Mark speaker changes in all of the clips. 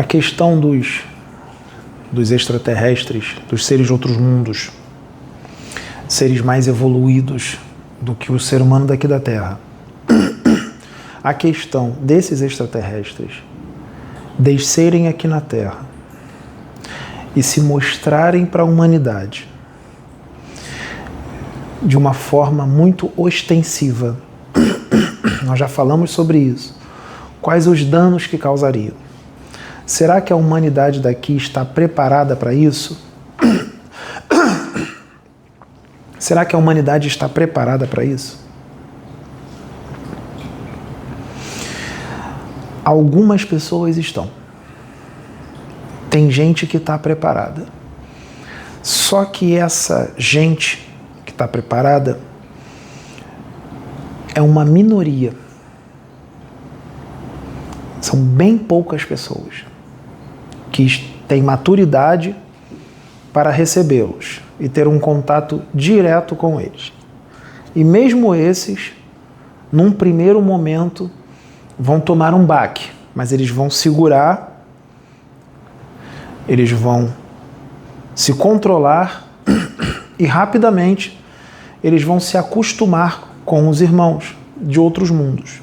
Speaker 1: questão dos extraterrestres, dos seres de outros mundos, seres mais evoluídos do que o ser humano daqui da Terra. A questão desses extraterrestres descerem aqui na Terra e se mostrarem para a humanidade de uma forma muito ostensiva. Nós já falamos sobre isso. Quais os danos que causariam? Será que a humanidade daqui está preparada para isso? Será que a humanidade está preparada para isso? Algumas pessoas estão. Tem gente que está preparada. Só que essa gente que está preparada é uma minoria. São bem poucas pessoas que têm maturidade para recebê-los e ter um contato direto com eles. E mesmo esses, num primeiro momento, vão tomar um baque, mas eles vão segurar, eles vão se controlar e rapidamente eles vão se acostumar com os irmãos de outros mundos.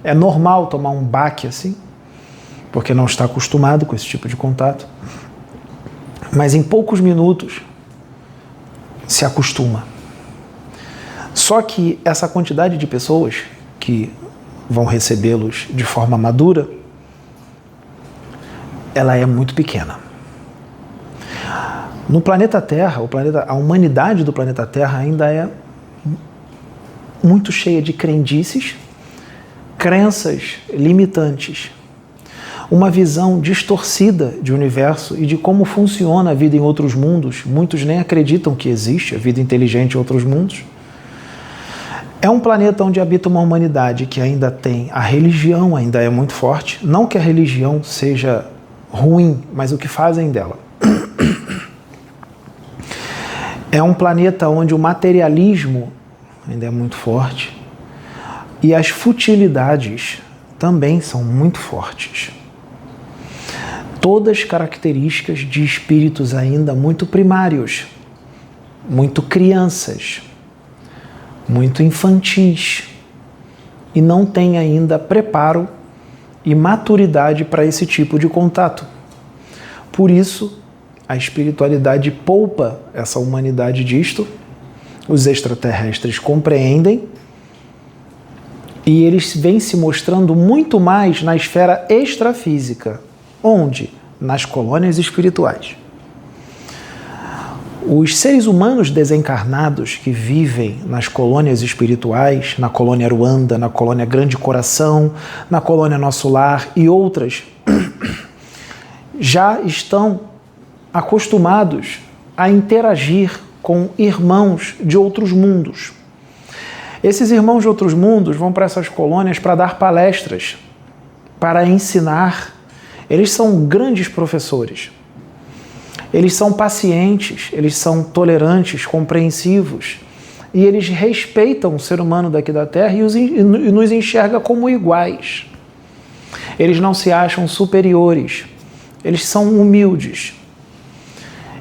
Speaker 1: É normal tomar um baque assim, porque não está acostumado com esse tipo de contato, mas em poucos minutos se acostuma. Só que essa quantidade de pessoas que vão recebê-los de forma madura, ela é muito pequena. No planeta Terra, a humanidade do planeta Terra ainda é muito cheia de crendices, crenças limitantes, uma visão distorcida de universo e de como funciona a vida em outros mundos. Muitos nem acreditam que existe a vida inteligente em outros mundos. É um planeta onde habita uma humanidade que ainda tem, a religião ainda é muito forte. Não que a religião seja ruim, mas o que fazem dela. É um planeta onde o materialismo ainda é muito forte e as futilidades também são muito fortes. Todas características de espíritos ainda muito primários, muito crianças, muito infantis, e não tem ainda preparo e maturidade para esse tipo de contato. Por isso, a espiritualidade poupa essa humanidade disto, os extraterrestres compreendem, e eles vêm se mostrando muito mais na esfera extrafísica. Onde? Nas colônias espirituais. Os seres humanos desencarnados que vivem nas colônias espirituais, na colônia Aruanda, na colônia Grande Coração, na colônia Nosso Lar e outras, já estão acostumados a interagir com irmãos de outros mundos. Esses irmãos de outros mundos vão para essas colônias para dar palestras, para ensinar. Eles são grandes professores. Eles são pacientes, eles são tolerantes, compreensivos, e eles respeitam o ser humano daqui da Terra e nos enxergam como iguais. Eles não se acham superiores, eles são humildes.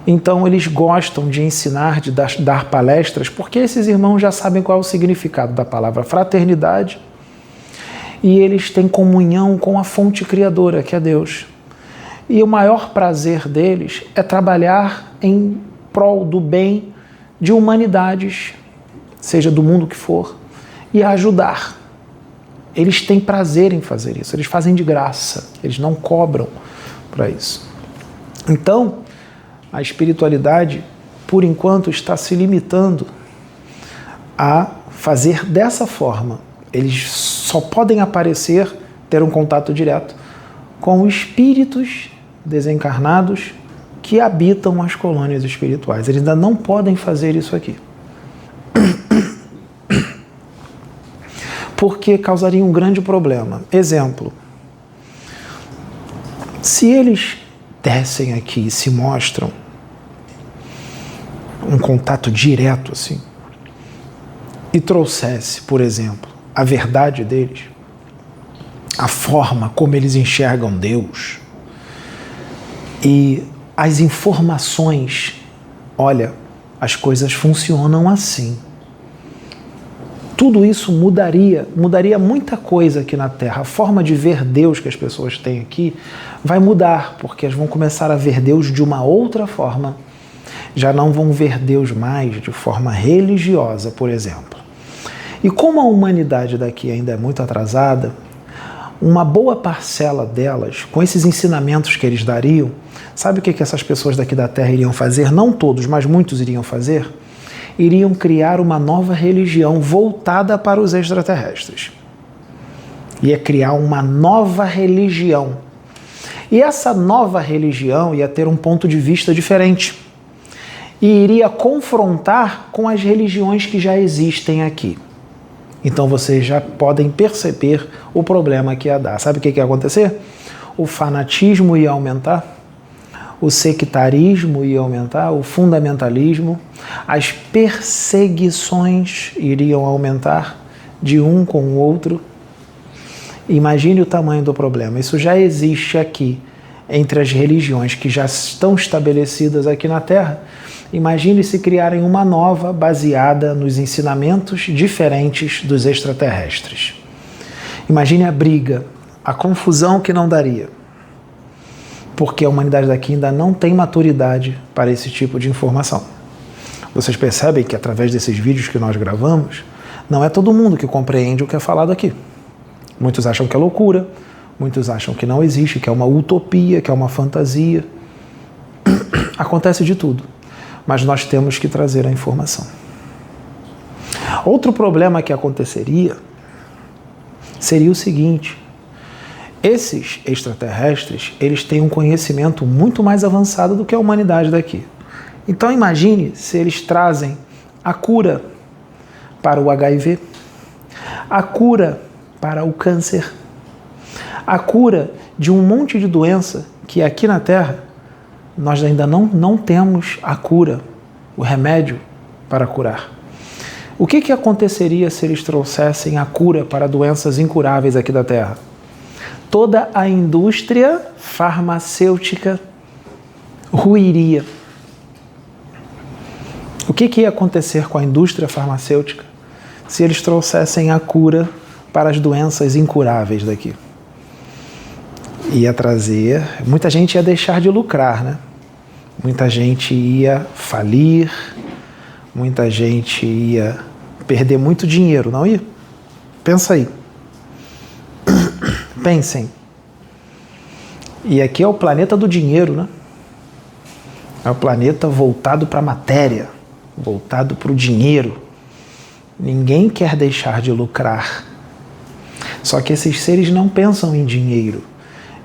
Speaker 1: Então eles gostam de ensinar, de dar palestras, porque esses irmãos já sabem qual é o significado da palavra fraternidade, e eles têm comunhão com a fonte criadora, que é Deus. E o maior prazer deles é trabalhar em prol do bem de humanidades, seja do mundo que for, e ajudar. Eles têm prazer em fazer isso, eles fazem de graça, eles não cobram para isso. Então, a espiritualidade, por enquanto, está se limitando a fazer dessa forma. Eles só podem aparecer, ter um contato direto com espíritos desencarnados que habitam as colônias espirituais. Eles ainda não podem fazer isso aqui. Porque causaria um grande problema. Exemplo, se eles descem aqui e se mostram um contato direto assim, e trouxesse, por exemplo, a verdade deles, a forma como eles enxergam Deus, E as informações, olha, as coisas funcionam assim. Tudo isso mudaria muita coisa aqui na Terra. A forma de ver Deus que as pessoas têm aqui vai mudar, porque elas vão começar a ver Deus de uma outra forma. Já não vão ver Deus mais de forma religiosa, por exemplo. E como a humanidade daqui ainda é muito atrasada, uma boa parcela delas, com esses ensinamentos que eles dariam, sabe o que essas pessoas daqui da Terra iriam fazer? Não todos, mas muitos iriam fazer. Iriam criar uma nova religião voltada para os extraterrestres. Ia criar uma nova religião. E essa nova religião ia ter um ponto de vista diferente. E iria confrontar com as religiões que já existem aqui. Então vocês já podem perceber o problema que ia dar. Sabe o que ia acontecer? O fanatismo ia aumentar. O sectarismo ia aumentar, o fundamentalismo, as perseguições iriam aumentar de um com o outro. Imagine o tamanho do problema. Isso já existe aqui entre as religiões que já estão estabelecidas aqui na Terra. Imagine se criarem uma nova baseada nos ensinamentos diferentes dos extraterrestres. Imagine a briga, a confusão que não daria. Porque a humanidade daqui ainda não tem maturidade para esse tipo de informação. Vocês percebem que através desses vídeos que nós gravamos, não é todo mundo que compreende o que é falado aqui. Muitos acham que é loucura, muitos acham que não existe, que é uma utopia, que é uma fantasia. Acontece de tudo, mas nós temos que trazer a informação. Outro problema que aconteceria seria o seguinte: esses extraterrestres, eles têm um conhecimento muito mais avançado do que a humanidade daqui. Então imagine se eles trazem a cura para o HIV, a cura para o câncer, a cura de um monte de doença que aqui na Terra nós ainda não temos a cura, o remédio para curar. O que aconteceria se eles trouxessem a cura para doenças incuráveis aqui da Terra? Toda a indústria farmacêutica ruiria. O que ia acontecer com a indústria farmacêutica se eles trouxessem a cura para as doenças incuráveis daqui? Ia trazer... Muita gente ia deixar de lucrar, né? Muita gente ia falir, muita gente ia perder muito dinheiro, não ia? Pensa aí. Pensem. E aqui é o planeta do dinheiro, né? É o planeta voltado para a matéria, voltado para o dinheiro. Ninguém quer deixar de lucrar. Só que esses seres não pensam em dinheiro.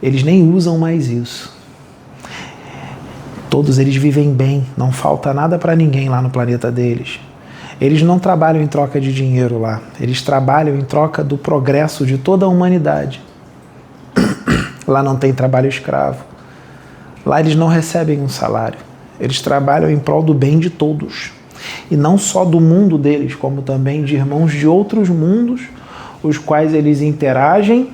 Speaker 1: Eles nem usam mais isso. Todos eles vivem bem, não falta nada para ninguém lá no planeta deles. Eles não trabalham em troca de dinheiro lá. Eles trabalham em troca do progresso de toda a humanidade. Lá não tem trabalho escravo. Lá eles não recebem um salário. Eles trabalham em prol do bem de todos. E não só do mundo deles, como também de irmãos de outros mundos, os quais eles interagem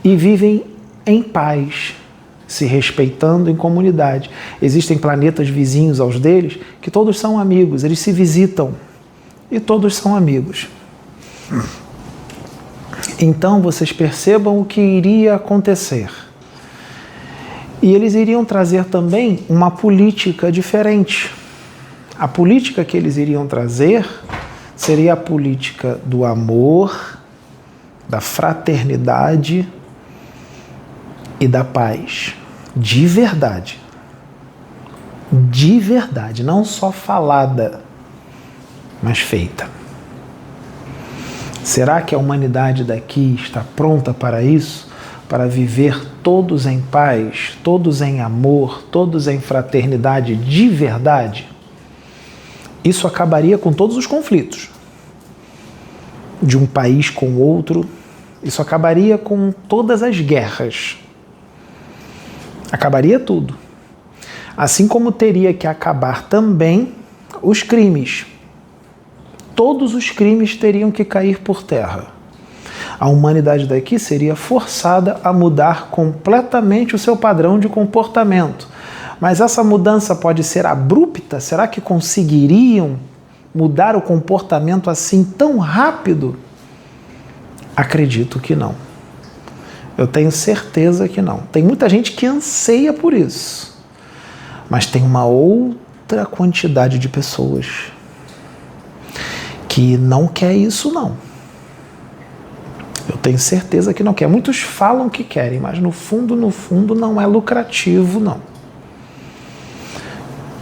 Speaker 1: e vivem em paz, se respeitando em comunidade. Existem planetas vizinhos aos deles que todos são amigos, eles se visitam e todos são amigos. Então vocês percebam o que iria acontecer. E eles iriam trazer também uma política diferente. A política que eles iriam trazer seria a política do amor, da fraternidade e da paz. De verdade. De verdade. Não só falada, mas feita. Será que a humanidade daqui está pronta para isso? Para viver todos em paz, todos em amor, todos em fraternidade de verdade? Isso acabaria com todos os conflitos de um país com outro. Isso acabaria com todas as guerras. Acabaria tudo. Assim como teria que acabar também os crimes. Todos os crimes teriam que cair por terra. A humanidade daqui seria forçada a mudar completamente o seu padrão de comportamento. Mas essa mudança pode ser abrupta? Será que conseguiriam mudar o comportamento assim tão rápido? Acredito que não. Eu tenho certeza que não. Tem muita gente que anseia por isso. Mas tem uma outra quantidade de pessoas que não quer isso, não. Eu tenho certeza que não quer. Muitos falam que querem, mas no fundo não é lucrativo, não.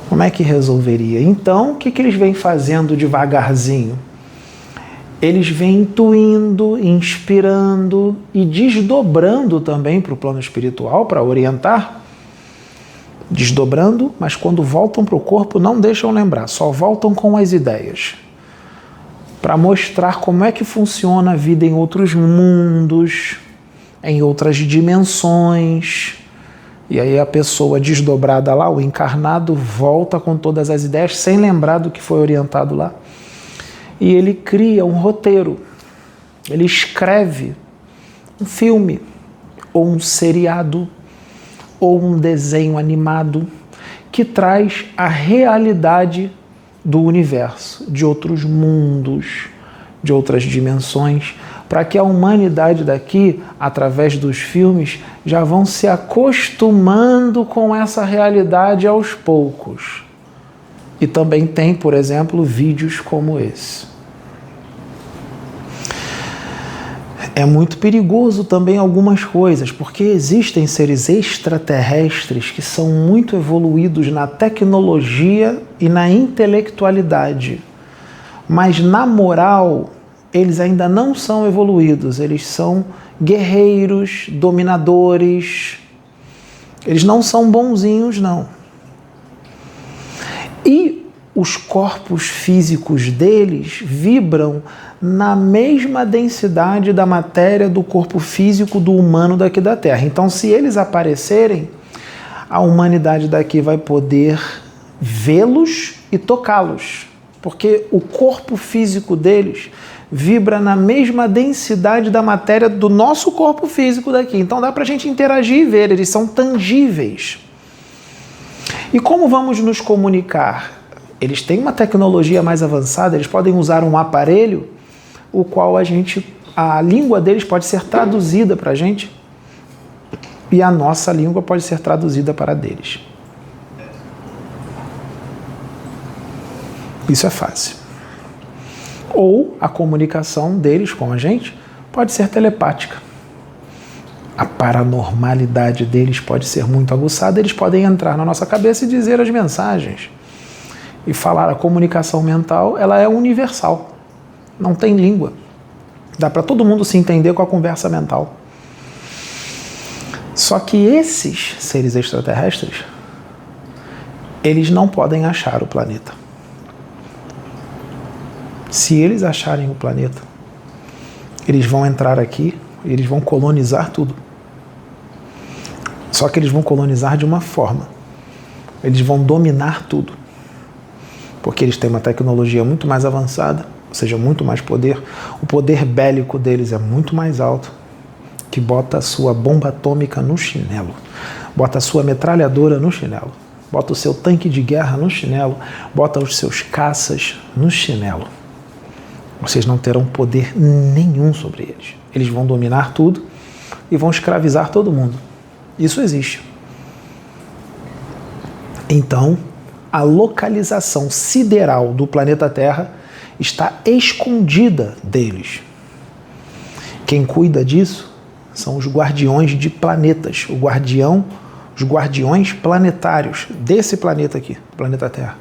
Speaker 1: Como é que resolveria? Então, o que eles vêm fazendo devagarzinho? Eles vêm intuindo, inspirando e desdobrando também para o plano espiritual, para orientar. Desdobrando, mas quando voltam para o corpo não deixam lembrar, só voltam com as ideias. Para mostrar como é que funciona a vida em outros mundos, em outras dimensões. E aí a pessoa desdobrada lá, o encarnado, volta com todas as ideias, sem lembrar do que foi orientado lá. E ele cria um roteiro, ele escreve um filme, ou um seriado, ou um desenho animado, que traz a realidade do universo, de outros mundos, de outras dimensões, para que a humanidade daqui, através dos filmes, já vão se acostumando com essa realidade aos poucos. E também tem, por exemplo, vídeos como esse. É muito perigoso também algumas coisas, porque existem seres extraterrestres que são muito evoluídos na tecnologia e na intelectualidade. Mas na moral, eles ainda não são evoluídos, eles são guerreiros, dominadores. Eles não são bonzinhos, não. E os corpos físicos deles vibram na mesma densidade da matéria do corpo físico do humano daqui da Terra. Então, se eles aparecerem, a humanidade daqui vai poder vê-los e tocá-los, porque o corpo físico deles vibra na mesma densidade da matéria do nosso corpo físico daqui. Então dá pra gente interagir e ver, eles são tangíveis. E como vamos nos comunicar? Eles têm uma tecnologia mais avançada, eles podem usar um aparelho, o qual a língua deles pode ser traduzida para a gente e a nossa língua pode ser traduzida para a deles. Isso é fácil. Ou a comunicação deles com a gente pode ser telepática. A paranormalidade deles pode ser muito aguçada, eles podem entrar na nossa cabeça e dizer as mensagens. E falar, a comunicação mental, ela é universal. Não tem língua. Dá para todo mundo se entender com a conversa mental. Só que esses seres extraterrestres, eles não podem achar o planeta. Se eles acharem o planeta, eles vão entrar aqui, eles vão colonizar tudo. Só que eles vão colonizar de uma forma. Eles vão dominar tudo. Porque eles têm uma tecnologia muito mais avançada, ou seja, muito mais poder. O poder bélico deles é muito mais alto, que bota a sua bomba atômica no chinelo, bota a sua metralhadora no chinelo, bota o seu tanque de guerra no chinelo, bota os seus caças no chinelo. Vocês não terão poder nenhum sobre eles. Eles vão dominar tudo e vão escravizar todo mundo. Isso existe. Então, a localização sideral do planeta Terra está escondida deles. Quem cuida disso são os guardiões de planetas, os guardiões planetários desse planeta aqui, planeta Terra,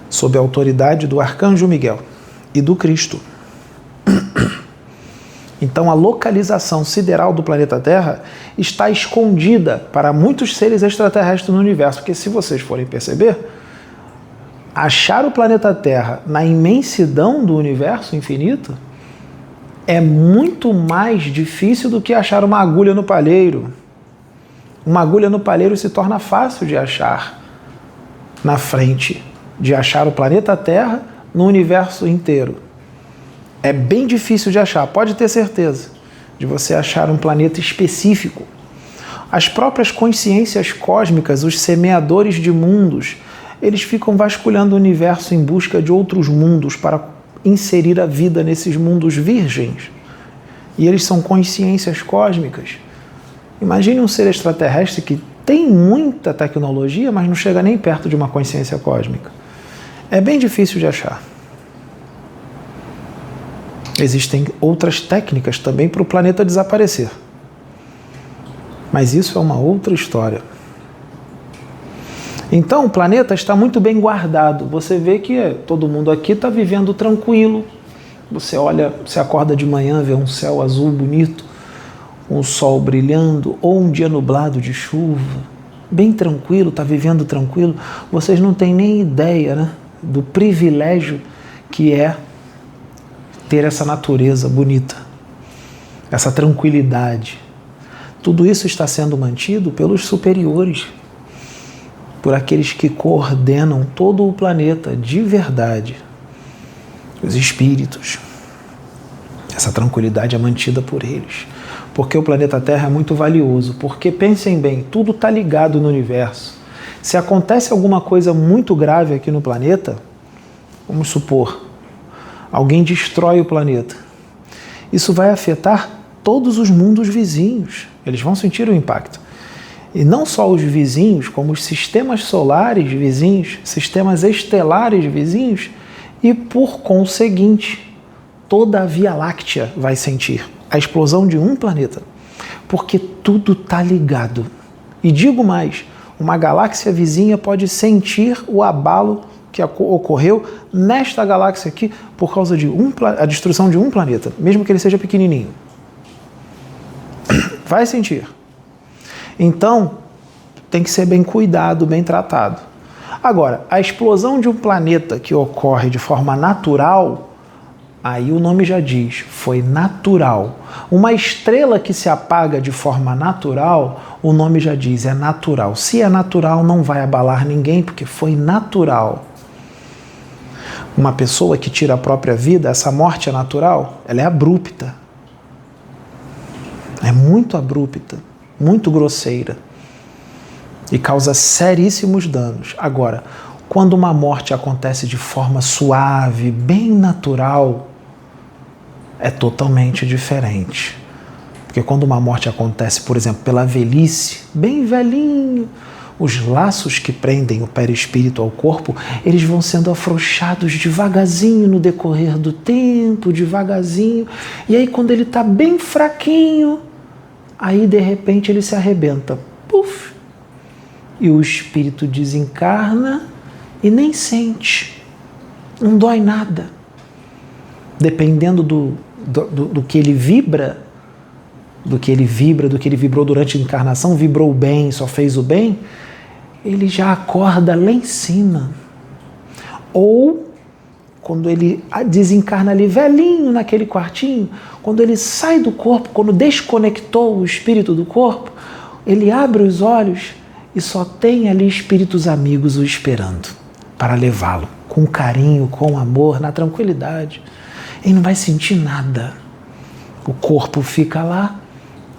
Speaker 1: sob a autoridade do Arcanjo Miguel e do Cristo. Então a localização sideral do planeta Terra está escondida para muitos seres extraterrestres no universo, porque se vocês forem perceber, achar o planeta Terra na imensidão do universo infinito é muito mais difícil do que achar uma agulha no palheiro. Uma agulha no palheiro se torna fácil de achar na frente, de achar o planeta Terra no universo inteiro. É bem difícil de achar, pode ter certeza. de você achar um planeta específico. As próprias consciências cósmicas, os semeadores de mundos, eles ficam vasculhando o universo em busca de outros mundos para inserir a vida nesses mundos virgens. E eles são consciências cósmicas. Imagine um ser extraterrestre que tem muita tecnologia, mas não chega nem perto de uma consciência cósmica. É bem difícil de achar. Existem outras técnicas também para o planeta desaparecer. Mas isso é uma outra história. Então o planeta está muito bem guardado. Você vê que todo mundo aqui está vivendo tranquilo. Você olha, você acorda de manhã, vê um céu azul bonito, um sol brilhando, ou um dia nublado de chuva, bem tranquilo, está vivendo tranquilo. Vocês não têm nem ideia, né, do privilégio que é ter essa natureza bonita, essa tranquilidade. Tudo isso está sendo mantido pelos superiores, por aqueles que coordenam todo o planeta de verdade, os espíritos. Essa tranquilidade é mantida por eles, porque o planeta Terra é muito valioso, porque pensem bem, tudo está ligado no universo. Se acontece alguma coisa muito grave aqui no planeta, vamos supor, alguém destrói o planeta, isso vai afetar todos os mundos vizinhos, eles vão sentir o impacto. E não só os vizinhos, como os sistemas solares vizinhos, sistemas estelares vizinhos, e por conseguinte, toda a Via Láctea vai sentir a explosão de um planeta, porque tudo está ligado. E digo mais, uma galáxia vizinha pode sentir o abalo que ocorreu nesta galáxia aqui por causa de a destruição de um planeta, mesmo que ele seja pequenininho. Vai sentir. Então, tem que ser bem cuidado, bem tratado. Agora, a explosão de um planeta que ocorre de forma natural, aí o nome já diz, foi natural. Uma estrela que se apaga de forma natural, o nome já diz, é natural. Se é natural, não vai abalar ninguém, porque foi natural. Uma pessoa que tira a própria vida, essa morte é natural, ela é abrupta. É muito abrupta, muito grosseira e causa seríssimos danos. Agora, quando uma morte acontece de forma suave, bem natural, é totalmente diferente. Porque quando uma morte acontece, por exemplo, pela velhice, bem velhinho, os laços que prendem o perispírito ao corpo, eles vão sendo afrouxados devagarzinho no decorrer do tempo, devagarzinho. E aí quando ele está bem fraquinho, aí de repente ele se arrebenta. Puf! E o espírito desencarna e nem sente. Não dói nada. Dependendo do que ele vibra, do que ele vibrou durante a encarnação, vibrou bem, só fez o bem, ele já acorda lá em cima. Ou, quando ele desencarna ali velhinho naquele quartinho, quando ele sai do corpo, quando desconectou o espírito do corpo, ele abre os olhos e só tem ali espíritos amigos o esperando para levá-lo com carinho, com amor, na tranquilidade. Ele não vai sentir nada. O corpo fica lá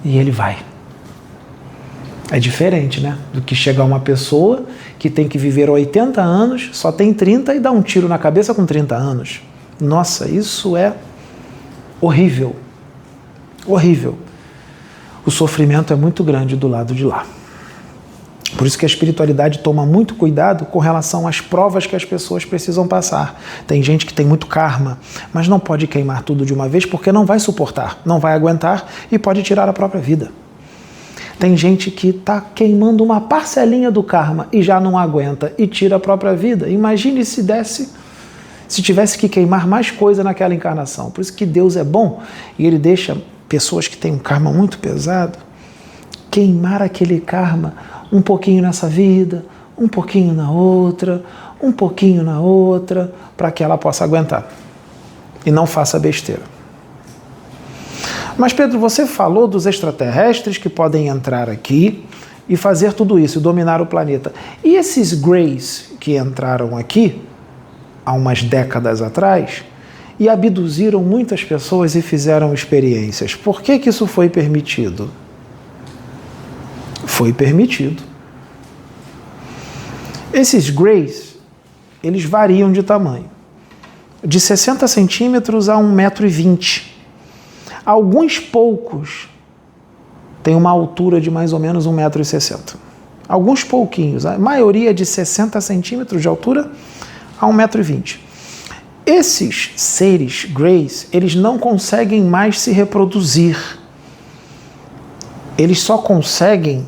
Speaker 1: e ele vai. É diferente, né? Do que chegar uma pessoa que tem que viver 80 anos, só tem 30 e dá um tiro na cabeça com 30 anos. Nossa, isso é horrível. Horrível. O sofrimento é muito grande do lado de lá. Por isso que a espiritualidade toma muito cuidado com relação às provas que as pessoas precisam passar. Tem gente que tem muito karma, mas não pode queimar tudo de uma vez porque não vai suportar, não vai aguentar e pode tirar a própria vida. Tem gente que está queimando uma parcelinha do karma e já não aguenta e tira a própria vida. Imagine se tivesse que queimar mais coisa naquela encarnação. Por isso que Deus é bom e Ele deixa pessoas que têm um karma muito pesado queimar aquele karma um pouquinho nessa vida, um pouquinho na outra, um pouquinho na outra, para que ela possa aguentar e não faça besteira. Mas Pedro, você falou dos extraterrestres que podem entrar aqui e fazer tudo isso, dominar o planeta. E esses Greys que entraram aqui, há umas décadas atrás, e abduziram muitas pessoas e fizeram experiências. Por que que isso foi permitido? Foi permitido. Esses Greys, eles variam de tamanho, de 60 centímetros a 1,20 m. Alguns poucos têm uma altura de mais ou menos 1,60 m. Alguns pouquinhos, a maioria de 60 centímetros de altura a 1,20 m. Esses seres Greys, eles não conseguem mais se reproduzir. Eles só conseguem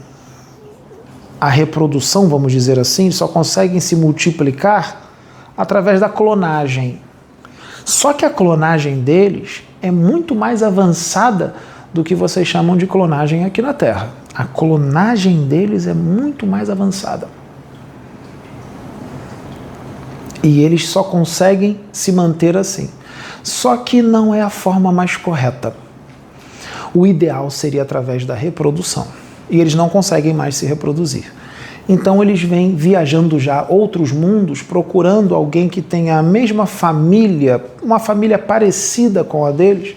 Speaker 1: a reprodução, vamos dizer assim, só conseguem se multiplicar através da clonagem. Só que a clonagem deles é muito mais avançada do que vocês chamam de clonagem aqui na Terra. A clonagem deles é muito mais avançada. E eles só conseguem se manter assim. Só que não é a forma mais correta. O ideal seria através da reprodução. E eles não conseguem mais se reproduzir. Então eles vêm viajando já outros mundos, procurando alguém que tenha a mesma família, uma família parecida com a deles,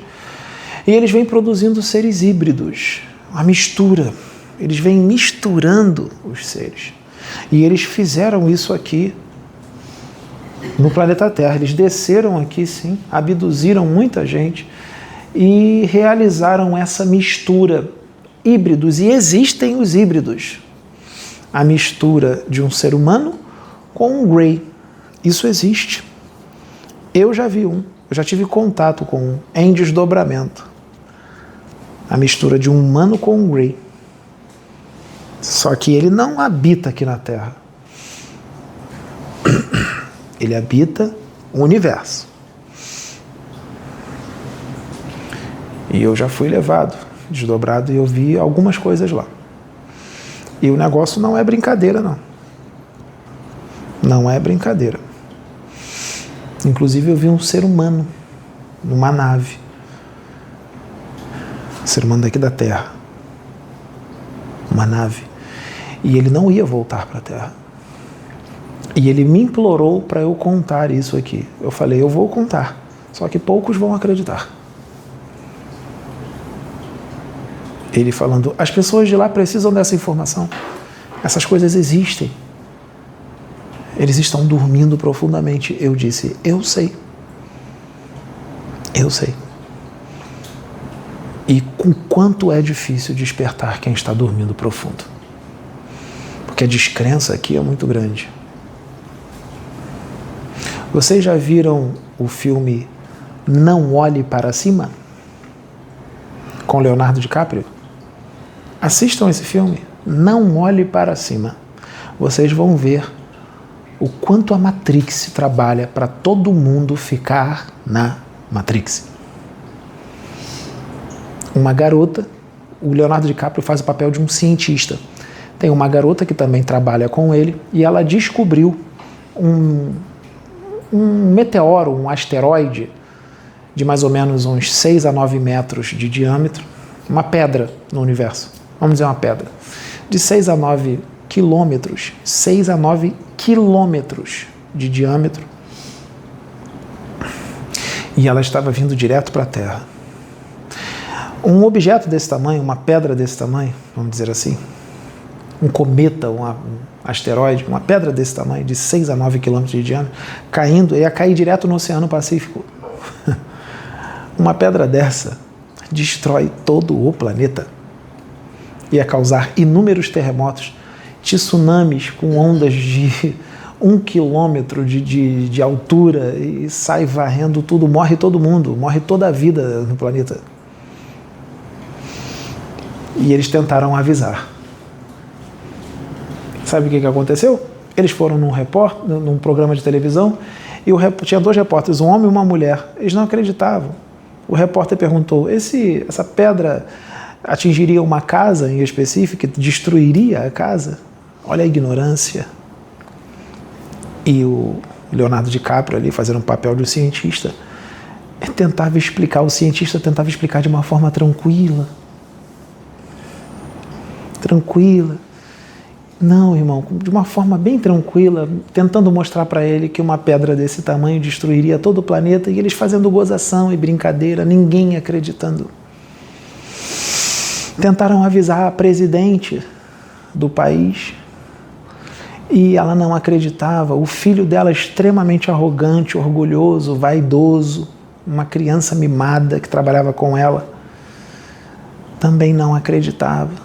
Speaker 1: e eles vêm produzindo seres híbridos, uma mistura. Eles vêm misturando os seres. E eles fizeram isso aqui no planeta Terra. Eles desceram aqui, sim, abduziram muita gente e realizaram essa mistura. Híbridos, e existem os híbridos. A mistura de um ser humano com um Grey. Isso existe. Eu já vi um, eu já tive contato com um em desdobramento. A mistura de um humano com um Grey. Só que ele não habita aqui na Terra. Ele habita o universo. E eu já fui levado, desdobrado, e eu vi algumas coisas lá. E o negócio não é brincadeira, não. Não é brincadeira. Inclusive eu vi um ser humano numa nave. Um ser humano daqui da Terra. Uma nave. E ele não ia voltar para a Terra. E ele me implorou para eu contar isso aqui. Eu falei, eu vou contar. Só que poucos vão acreditar. Ele falando, as pessoas de lá precisam dessa informação. Essas coisas existem. Eles estão dormindo profundamente. Eu disse, eu sei. Eu sei. E com quanto é difícil despertar quem está dormindo profundo. Porque a descrença aqui é muito grande. Vocês já viram o filme Não Olhe Para Cima? Com Leonardo DiCaprio? Assistam esse filme, Não Olhe Para Cima. Vocês vão ver o quanto a Matrix trabalha para todo mundo ficar na Matrix. Uma garota, o Leonardo DiCaprio faz o papel de um cientista. Tem uma garota que também trabalha com ele e ela descobriu um meteoro, um asteroide de mais ou menos uns 6 a 9 metros de diâmetro, uma pedra no universo. Vamos dizer uma pedra, de 6 a 9 quilômetros, 6 a 9 quilômetros de diâmetro, e ela estava vindo direto para a Terra. Um objeto desse tamanho, uma pedra desse tamanho, vamos dizer assim, um cometa, um asteroide, uma pedra desse tamanho, de 6 a 9 quilômetros de diâmetro, caindo, ia cair direto no Oceano Pacífico. Uma pedra dessa destrói todo o planeta. Ia causar inúmeros terremotos, tsunamis com ondas de 1 quilômetro de altura e sai varrendo tudo, morre todo mundo, morre toda a vida no planeta. E eles tentaram avisar. Sabe o que aconteceu? Eles foram num programa de televisão e tinha 2 repórteres, um homem e uma mulher. Eles não acreditavam. O repórter perguntou, essa pedra atingiria uma casa em específico, destruiria a casa? Olha a ignorância. E o Leonardo DiCaprio ali, fazendo um papel de um cientista, o cientista tentava explicar de uma forma tranquila. Não, irmão, de uma forma bem tranquila, tentando mostrar para ele que uma pedra desse tamanho destruiria todo o planeta, e eles fazendo gozação e brincadeira, ninguém acreditando. Tentaram avisar a presidente do país e ela não acreditava. O filho dela, extremamente arrogante, orgulhoso, vaidoso, uma criança mimada que trabalhava com ela, também não acreditava.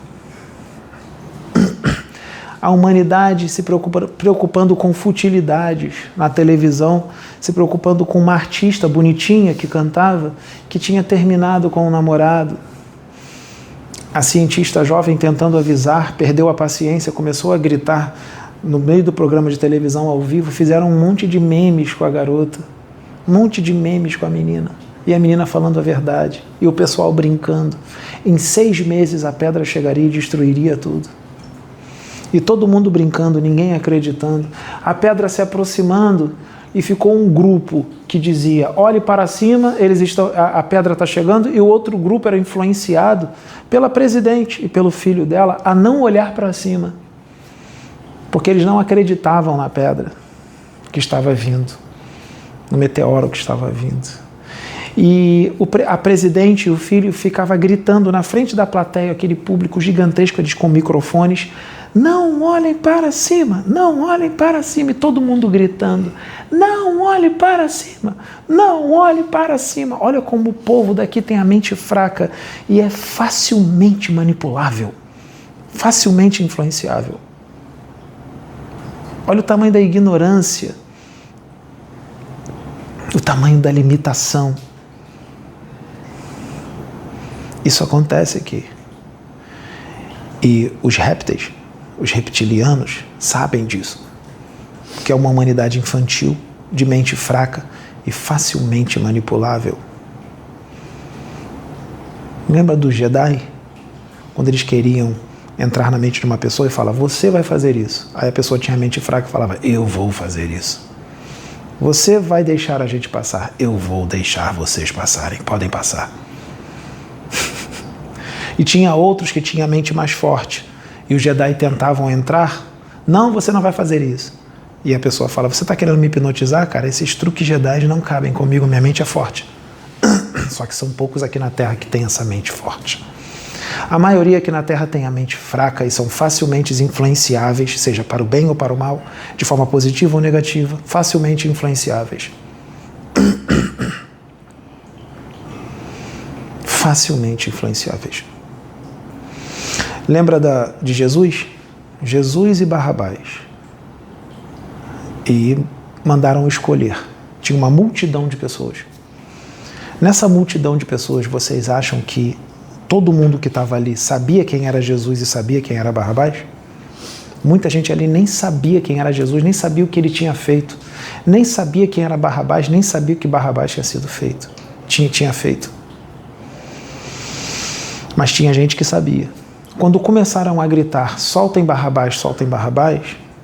Speaker 1: A humanidade se preocupando com futilidades na televisão, se preocupando com uma artista bonitinha que cantava, que tinha terminado com um namorado. A cientista jovem, tentando avisar, perdeu a paciência, começou a gritar no meio do programa de televisão ao vivo. Fizeram um monte de memes com a garota, um monte de memes com a menina, e a menina falando a verdade, e o pessoal brincando. Em 6 meses a pedra chegaria e destruiria tudo. E todo mundo brincando, ninguém acreditando. A pedra se aproximando, e ficou um grupo que dizia: olhe para cima, a pedra está chegando, e o outro grupo era influenciado pela presidente e pelo filho dela a não olhar para cima, porque eles não acreditavam na pedra que estava vindo, no meteoro que estava vindo. E a presidente e o filho ficavam gritando na frente da plateia, aquele público gigantesco, eles com microfones: não olhem para cima, não olhem para cima. E todo mundo gritando: não olhe para cima, não olhe para cima. Olha como o povo daqui tem a mente fraca e é facilmente manipulável, facilmente influenciável. Olha o tamanho da ignorância, o tamanho da limitação. Isso acontece aqui. E os répteis, os reptilianos, sabem disso, que é uma humanidade infantil, de mente fraca e facilmente manipulável. Lembra dos Jedi? Quando eles queriam entrar na mente de uma pessoa e falar: você vai fazer isso. Aí a pessoa tinha a mente fraca e falava: eu vou fazer isso. Você vai deixar a gente passar. Eu vou deixar vocês passarem. Podem passar. E tinha outros que tinham a mente mais forte. E os Jedi tentavam entrar. Não, você não vai fazer isso. E a pessoa fala: você está querendo me hipnotizar, cara? Esses truques Jedi não cabem comigo, minha mente é forte. Só que são poucos aqui na Terra que têm essa mente forte. A maioria aqui na Terra tem a mente fraca e são facilmente influenciáveis, seja para o bem ou para o mal, de forma positiva ou negativa, facilmente influenciáveis. Facilmente influenciáveis. Lembra de Jesus? Jesus e Barrabás. E mandaram escolher. Tinha uma multidão de pessoas. Nessa multidão de pessoas, vocês acham que todo mundo que estava ali sabia quem era Jesus e sabia quem era Barrabás? Muita gente ali nem sabia quem era Jesus, nem sabia o que ele tinha feito, nem sabia quem era Barrabás, nem sabia o que Barrabás tinha feito. Mas tinha gente que sabia. Quando começaram a gritar: soltem Barrabás,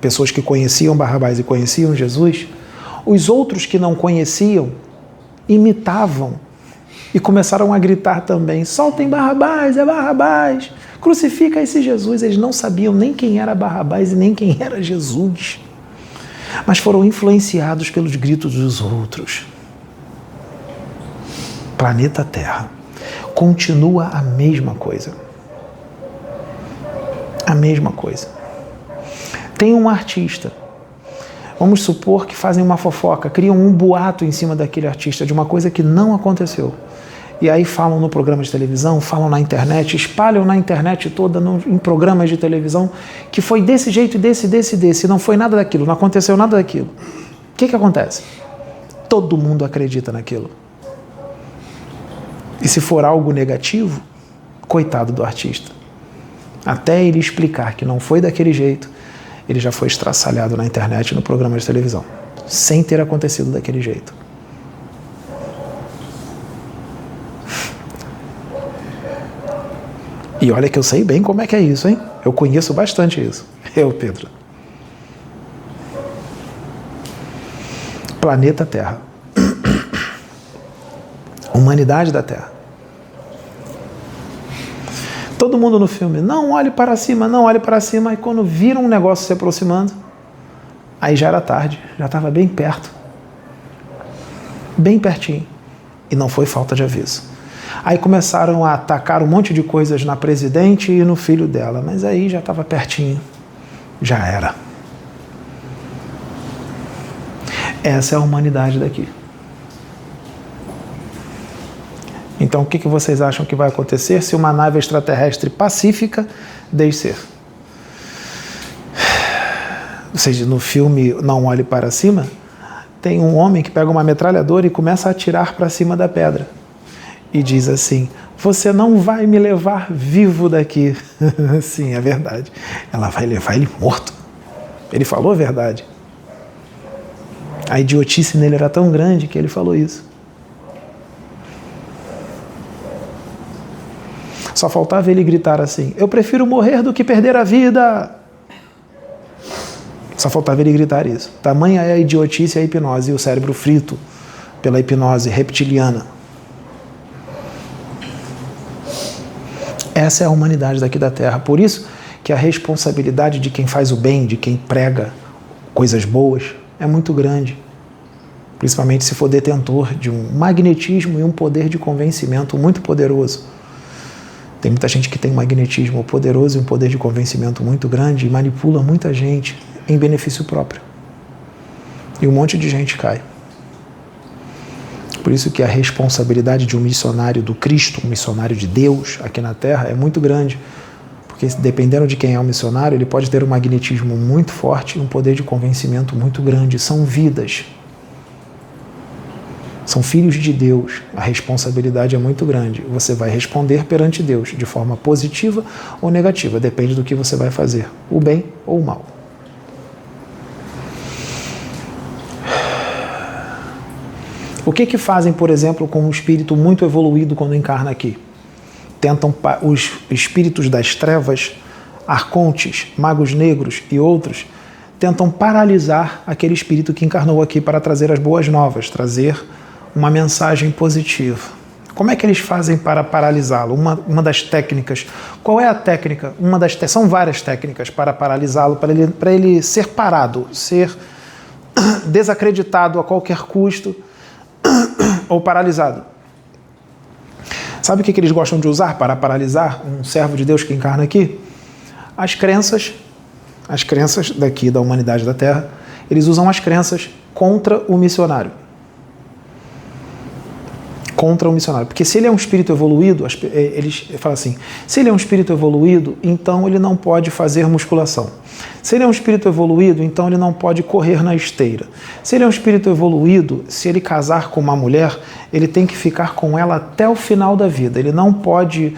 Speaker 1: pessoas que conheciam Barrabás e conheciam Jesus, os outros que não conheciam imitavam e começaram a gritar também: soltem Barrabás, é Barrabás, crucifica esse Jesus. Eles não sabiam nem quem era Barrabás e nem quem era Jesus, mas foram influenciados pelos gritos dos outros. Planeta Terra continua a mesma coisa. A mesma coisa. Tem um artista, vamos supor que fazem uma fofoca, criam um boato em cima daquele artista de uma coisa que não aconteceu. E aí falam no programa de televisão, falam na internet, espalham na internet toda, em programas de televisão, que foi desse jeito, desse, não foi nada daquilo, não aconteceu nada daquilo. O que acontece? Todo mundo acredita naquilo. E se for algo negativo, coitado do artista. Até ele explicar que não foi daquele jeito, ele já foi estraçalhado na internet, no programa de televisão, sem ter acontecido daquele jeito. E olha que eu sei bem como é que é isso, hein? Eu conheço bastante isso. Pedro. Planeta Terra. Humanidade da Terra. Todo mundo no filme, não olhe para cima, não olhe para cima. E quando viram um negócio se aproximando, aí já era tarde, já estava bem perto. Bem pertinho. E não foi falta de aviso. Aí começaram a atacar um monte de coisas na presidente e no filho dela, mas aí já estava pertinho. Já era. Essa é a humanidade daqui. Então o que vocês acham que vai acontecer se uma nave extraterrestre pacífica descer? Ou seja, no filme Não Olhe Para Cima, tem um homem que pega uma metralhadora e começa a atirar para cima da pedra. E diz assim, você não vai me levar vivo daqui. Sim, é verdade. Ela vai levar ele morto. Ele falou a verdade. A idiotice nele era tão grande que ele falou isso. Só faltava ele gritar assim, eu prefiro morrer do que perder a vida. Só faltava ele gritar isso. Tamanha é a idiotice e a hipnose e o cérebro frito pela hipnose reptiliana. Essa é a humanidade daqui da Terra. Por isso que a responsabilidade de quem faz o bem, de quem prega coisas boas, é muito grande. Principalmente se for detentor de um magnetismo e um poder de convencimento muito poderoso. Tem muita gente que tem um magnetismo poderoso e um poder de convencimento muito grande e manipula muita gente em benefício próprio. E um monte de gente cai. Por isso que a responsabilidade de um missionário do Cristo, um missionário de Deus aqui na Terra é muito grande. Porque dependendo de quem é o missionário, ele pode ter um magnetismo muito forte e um poder de convencimento muito grande. São vidas. São filhos de Deus. A responsabilidade é muito grande. Você vai responder perante Deus de forma positiva ou negativa. Depende do que você vai fazer. O bem ou o mal. O que fazem, por exemplo, com um espírito muito evoluído quando encarna aqui? Tentam os espíritos das trevas, arcontes, magos negros e outros, tentam paralisar aquele espírito que encarnou aqui para trazer as boas novas, trazer uma mensagem positiva. Como é que eles fazem para paralisá-lo? Uma das técnicas. Qual é a técnica? São várias técnicas para paralisá-lo, para ele ser parado, ser desacreditado a qualquer custo ou paralisado. Sabe o que eles gostam de usar para paralisar um servo de Deus que encarna aqui? As crenças daqui da humanidade da Terra, eles usam as crenças contra o missionário. Contra o missionário. Porque se ele é um espírito evoluído, eles falam assim, se ele é um espírito evoluído, então ele não pode fazer musculação. Se ele é um espírito evoluído, então ele não pode correr na esteira. Se ele é um espírito evoluído, se ele casar com uma mulher, ele tem que ficar com ela até o final da vida. Ele não pode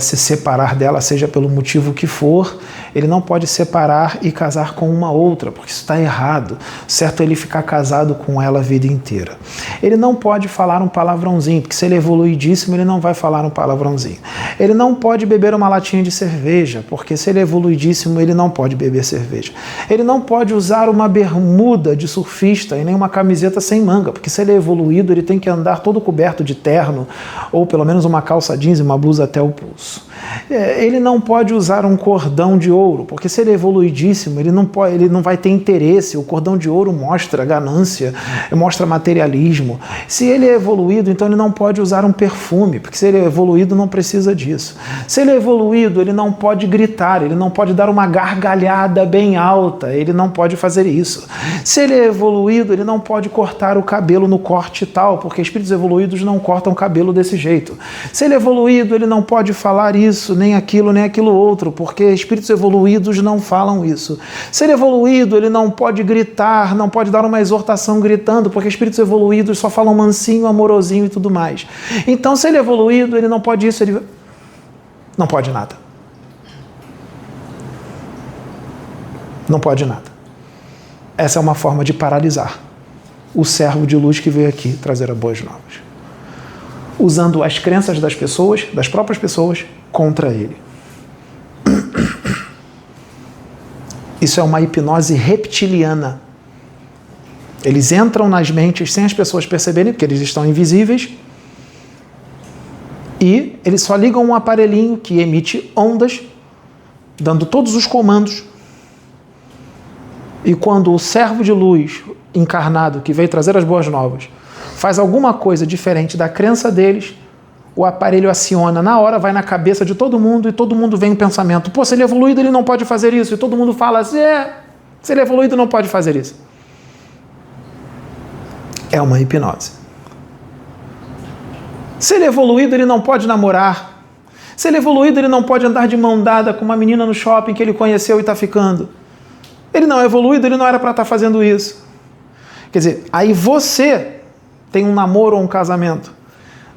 Speaker 1: se separar dela, seja pelo motivo que for, ele não pode separar e casar com uma outra, porque isso está errado. Certo é ele ficar casado com ela a vida inteira. Ele não pode falar um palavrãozinho, porque se ele é evoluidíssimo, ele não vai falar um palavrãozinho. Ele não pode beber uma latinha de cerveja, porque se ele é evoluidíssimo, ele não pode beber cerveja. Ele não pode usar uma bermuda de surfista e nem uma camiseta sem manga, porque se ele é evoluído, ele tem que andar todo coberto de terno, ou pelo menos uma calça jeans e uma blusa até o pulso. Ele não pode usar um cordão de ouro, porque se ele é evoluidíssimo, ele não vai ter interesse. O cordão de ouro mostra ganância, mostra materialismo. Se ele é evoluído, então ele não pode usar um perfume, porque se ele é evoluído, não precisa disso. Se ele é evoluído, ele não pode gritar, ele não pode dar uma gargalhada bem alta, ele não pode fazer isso. Se ele é evoluído, ele não pode cortar o cabelo no corte tal, porque espíritos evoluídos não cortam cabelo desse jeito. Se ele é evoluído, ele não pode falar isso, nem aquilo outro, porque espíritos evoluídos não falam isso. Se ele é evoluído, ele não pode gritar, não pode dar uma exortação gritando, porque espíritos evoluídos só falam mansinho, amorosinho e tudo mais. Então, se ele é evoluído, ele não pode isso, ele não pode nada. Não pode nada. Essa é uma forma de paralisar o servo de luz que veio aqui trazer as boas novas. Usando as crenças das pessoas, das próprias pessoas, contra ele. Isso é uma hipnose reptiliana. Eles entram nas mentes sem as pessoas perceberem, porque eles estão invisíveis, E eles só ligam um aparelhinho que emite ondas, dando todos os comandos. E quando o servo de luz encarnado, que veio trazer as boas novas, faz alguma coisa diferente da crença deles, o aparelho aciona na hora, vai na cabeça de todo mundo e todo mundo vem um pensamento: pô, se ele é evoluído, ele não pode fazer isso. E todo mundo fala assim: se ele é evoluído, não pode fazer isso. É uma hipnose. Se ele é evoluído, ele não pode namorar. Se ele é evoluído, ele não pode andar de mão dada com uma menina no shopping que ele conheceu e está ficando. Ele não é evoluído, ele não era para estar fazendo isso. Quer dizer, aí você tem um namoro ou um casamento.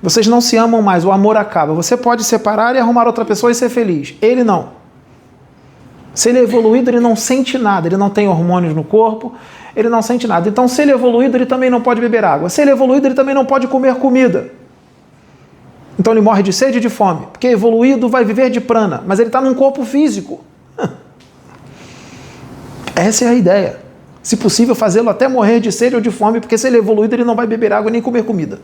Speaker 1: Vocês não se amam mais, o amor acaba. Você pode separar e arrumar outra pessoa e ser feliz. Ele não. Se ele é evoluído, ele não sente nada. Ele não tem hormônios no corpo, ele não sente nada. Então, se ele é evoluído, ele também não pode beber água. Se ele é evoluído, ele também não pode comer comida. Então ele morre de sede e de fome. Porque evoluído vai viver de prana, mas ele está num corpo físico. Essa é a ideia. Se possível, fazê-lo até morrer de sede ou de fome, porque se ele é evoluído, ele não vai beber água nem comer comida.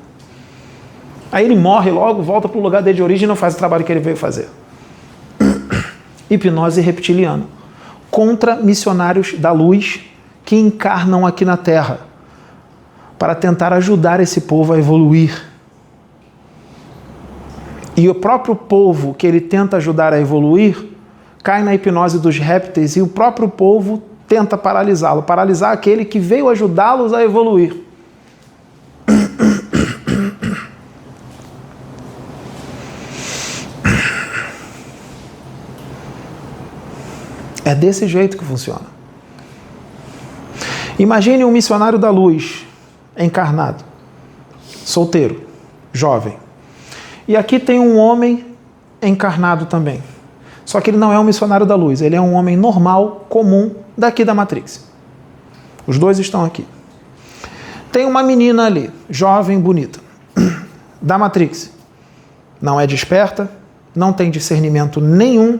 Speaker 1: Aí ele morre logo, volta para o lugar dele de origem e não faz o trabalho que ele veio fazer. Hipnose reptiliana. Contra missionários da luz que encarnam aqui na Terra para tentar ajudar esse povo a evoluir. E o próprio povo que ele tenta ajudar a evoluir cai na hipnose dos répteis e o próprio povo tenta paralisá-lo, paralisar aquele que veio ajudá-los a evoluir. É desse jeito que funciona. Imagine um missionário da luz encarnado, solteiro, jovem. E aqui tem um homem encarnado também. Só que ele não é um missionário da luz, ele é um homem normal, comum, daqui da Matrix. Os dois estão aqui. Tem uma menina ali, jovem, bonita, da Matrix. Não é desperta, não tem discernimento nenhum.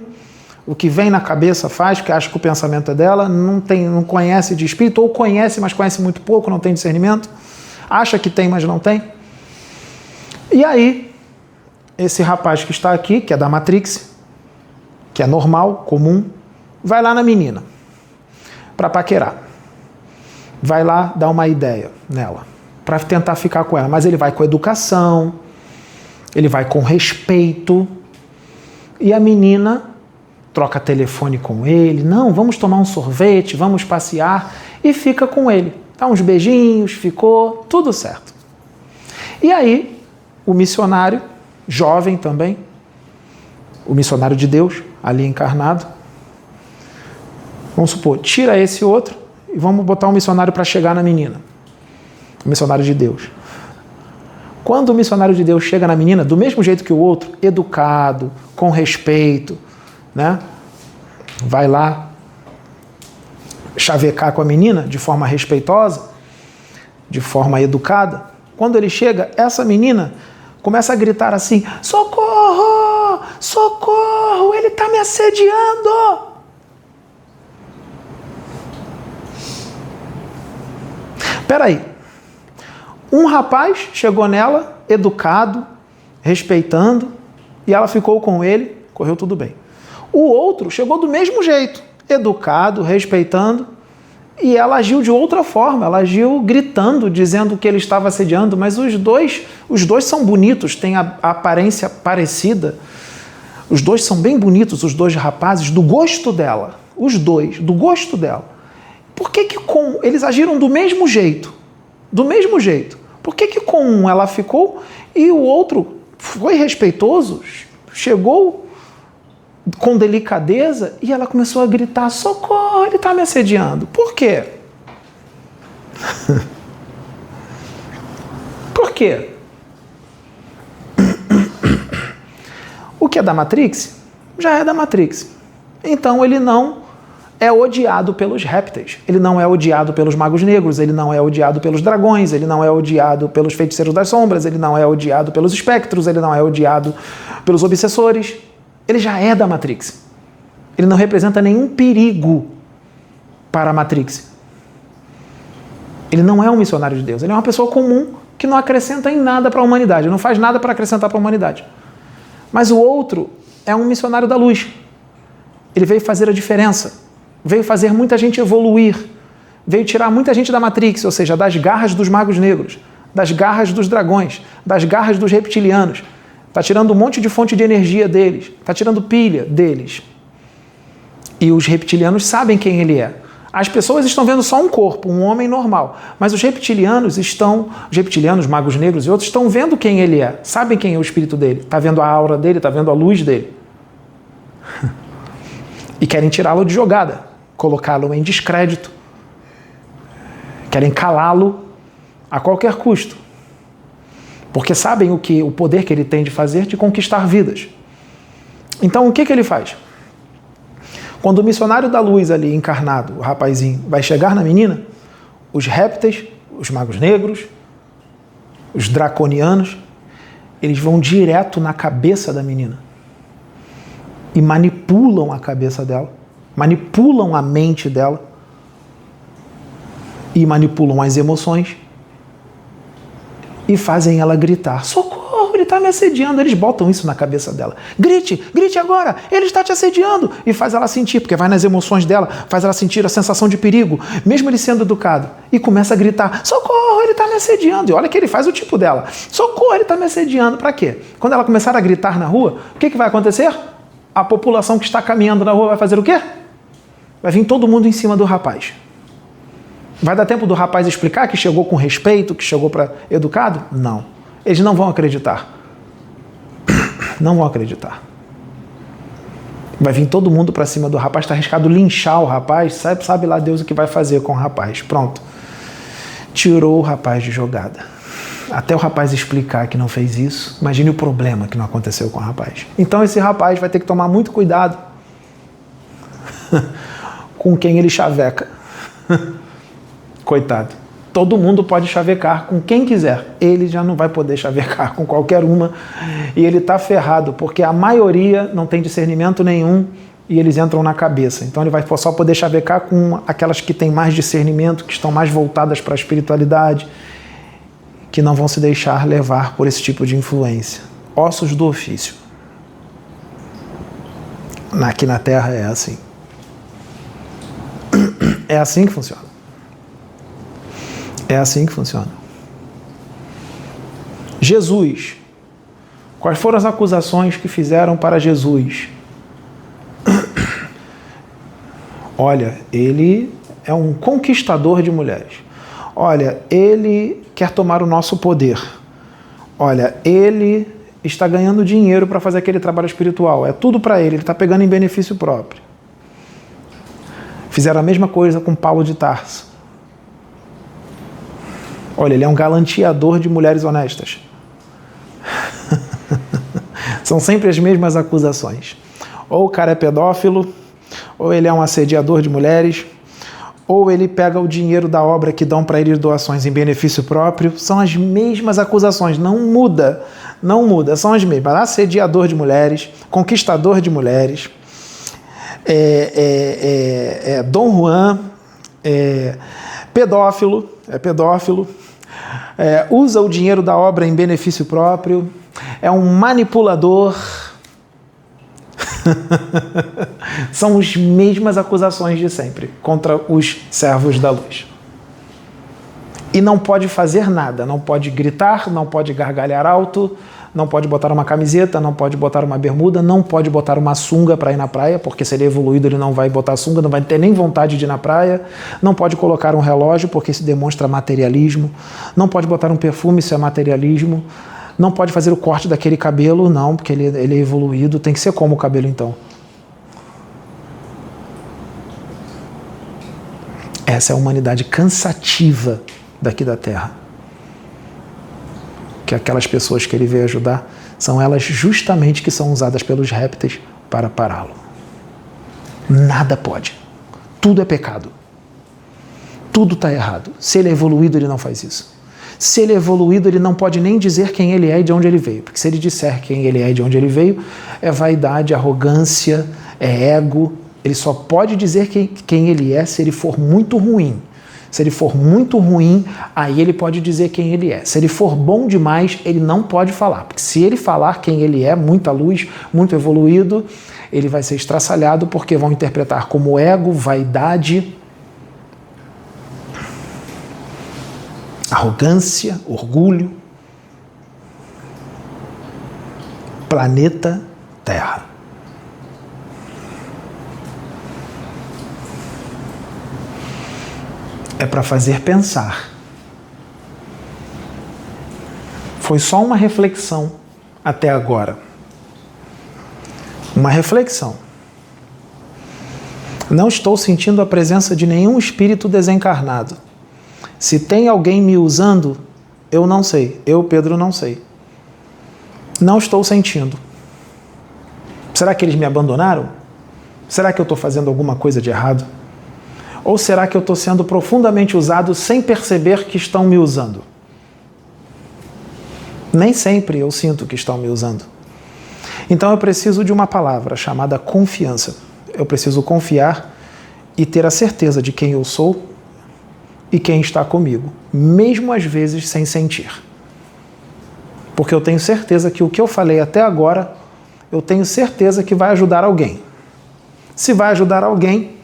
Speaker 1: O que vem na cabeça faz, porque acha que o pensamento é dela, não conhece de espírito, ou conhece, mas conhece muito pouco, não tem discernimento. Acha que tem, mas não tem. E aí, esse rapaz que está aqui, que é da Matrix, que é normal, comum, vai lá na menina para paquerar. Vai lá dar uma ideia nela, para tentar ficar com ela. Mas ele vai com educação, ele vai com respeito, e a menina troca telefone com ele, não, vamos tomar um sorvete, vamos passear, e fica com ele. Dá uns beijinhos, ficou, tudo certo. E aí, o missionário, jovem também, o missionário de Deus, ali encarnado, vamos supor, tira esse outro e vamos botar um missionário para chegar na menina. O missionário de Deus. Quando o missionário de Deus chega na menina, do mesmo jeito que o outro, educado, com respeito, né? Vai lá chavecar com a menina de forma respeitosa, de forma educada. Quando ele chega, essa menina começa a gritar assim: socorro! Socorro! Ele está me assediando! Peraí. Um rapaz chegou nela, educado, respeitando, e ela ficou com ele, correu tudo bem. O outro chegou do mesmo jeito, educado, respeitando, e ela agiu de outra forma, ela agiu gritando, dizendo que ele estava assediando, mas os dois são bonitos, têm a aparência parecida, os dois são bem bonitos, os dois rapazes, do gosto dela, os dois, do gosto dela. Por que eles agiram do mesmo jeito? Do mesmo jeito. Por que com um ela ficou e o outro foi respeitoso, chegou com delicadeza e ela começou a gritar: socorro, ele está me assediando. Por quê? Por quê? O que é da Matrix, já é da Matrix. Então ele não é odiado pelos répteis, ele não é odiado pelos magos negros, ele não é odiado pelos dragões, ele não é odiado pelos feiticeiros das sombras, ele não é odiado pelos espectros, ele não é odiado pelos obsessores. Ele já é da Matrix. Ele não representa nenhum perigo para a Matrix. Ele não é um missionário de Deus, ele é uma pessoa comum que não acrescenta em nada para a humanidade, não faz nada para acrescentar para a humanidade. Mas o outro é um missionário da luz. Ele veio fazer a diferença, veio fazer muita gente evoluir, veio tirar muita gente da Matrix, ou seja, das garras dos magos negros, das garras dos dragões, das garras dos reptilianos. Está tirando um monte de fonte de energia deles, está tirando pilha deles. E os reptilianos sabem quem ele é. As pessoas estão vendo só um corpo, um homem normal, mas os reptilianos, magos negros e outros, estão vendo quem ele é, sabem quem é o espírito dele, está vendo a aura dele, está vendo a luz dele. E querem tirá-lo de jogada, colocá-lo em descrédito, querem calá-lo a qualquer custo, porque sabem o poder que ele tem de fazer, de conquistar vidas. Então o que ele faz? Quando o missionário da luz ali, encarnado, o rapazinho, vai chegar na menina, os répteis, os magos negros, os draconianos, eles vão direto na cabeça da menina e manipulam a cabeça dela, manipulam a mente dela e manipulam as emoções e fazem ela gritar: socorro, ele está me assediando. Eles botam isso na cabeça dela. Grite agora, ele está te assediando. E faz ela sentir, porque vai nas emoções dela, faz ela sentir a sensação de perigo, mesmo ele sendo educado. E começa a gritar: socorro, ele está me assediando. E olha que ele faz o tipo dela: socorro, ele está me assediando. Para quê? Quando ela começar a gritar na rua, o que vai acontecer? A população que está caminhando na rua vai fazer o quê? Vai vir todo mundo em cima do rapaz. Vai dar tempo do rapaz explicar que chegou com respeito, que chegou para educado? Não. Eles não vão acreditar. Não vão acreditar. Vai vir todo mundo para cima do rapaz, está arriscado linchar o rapaz, sabe lá Deus o que vai fazer com o rapaz. Pronto. Tirou o rapaz de jogada. Até o rapaz explicar que não fez isso, imagine o problema que não aconteceu com o rapaz. Então esse rapaz vai ter que tomar muito cuidado com quem ele chaveca. Coitado. Todo mundo pode chavecar com quem quiser. Ele já não vai poder chavecar com qualquer uma. E ele está ferrado, porque a maioria não tem discernimento nenhum e eles entram na cabeça. Então ele vai só poder chavecar com aquelas que têm mais discernimento, que estão mais voltadas para a espiritualidade, que não vão se deixar levar por esse tipo de influência. Ossos do ofício. Aqui na Terra é assim. É assim que funciona. É assim que funciona. Jesus. Quais foram as acusações que fizeram para Jesus? Olha, ele é um conquistador de mulheres. Olha, ele quer tomar o nosso poder. Olha, ele está ganhando dinheiro para fazer aquele trabalho espiritual. É tudo para ele está pegando em benefício próprio. Fizeram a mesma coisa com Paulo de Tarso. Olha, ele é um galanteador de mulheres honestas. São sempre as mesmas acusações. Ou o cara é pedófilo, ou ele é um assediador de mulheres, ou ele pega o dinheiro da obra que dão para ele doações em benefício próprio. São as mesmas acusações, não muda, são as mesmas. Assediador de mulheres, conquistador de mulheres, Dom Juan, pedófilo, usa o dinheiro da obra em benefício próprio, é um manipulador. São as mesmas acusações de sempre contra os servos da luz. E não pode fazer nada, não pode gritar, não pode gargalhar alto, não pode botar uma camiseta, não pode botar uma bermuda, não pode botar uma sunga para ir na praia, porque se ele é evoluído ele não vai botar sunga, não vai ter nem vontade de ir na praia, não pode colocar um relógio, porque isso demonstra materialismo, não pode botar um perfume, isso é materialismo, não pode fazer o corte daquele cabelo, não, porque ele é evoluído, tem que ser como o cabelo então. Essa é a humanidade cansativa daqui da Terra. Que aquelas pessoas que ele veio ajudar são elas justamente que são usadas pelos répteis para pará-lo. Nada pode. Tudo é pecado. Tudo está errado. Se ele é evoluído, ele não faz isso. Se ele é evoluído, ele não pode nem dizer quem ele é e de onde ele veio. Porque se ele disser quem ele é e de onde ele veio, é vaidade, arrogância, é ego. Ele só pode dizer quem ele é se ele for muito ruim. Se ele for muito ruim, aí ele pode dizer quem ele é. Se ele for bom demais, ele não pode falar. Porque se ele falar quem ele é, muita luz, muito evoluído, ele vai ser estraçalhado porque vão interpretar como ego, vaidade, arrogância, orgulho. Planeta Terra. É para fazer pensar. Foi só uma reflexão até agora. Uma reflexão. Não estou sentindo a presença de nenhum espírito desencarnado. Se tem alguém me usando, eu não sei. Eu, Pedro, não sei. Não estou sentindo. Será que eles me abandonaram? Será que eu estou fazendo alguma coisa de errado? Ou será que eu estou sendo profundamente usado sem perceber que estão me usando? Nem sempre eu sinto que estão me usando. Então eu preciso de uma palavra chamada confiança. Eu preciso confiar e ter a certeza de quem eu sou e quem está comigo, mesmo às vezes sem sentir. Porque eu tenho certeza que o que eu falei até agora, eu tenho certeza que vai ajudar alguém. Se vai ajudar alguém,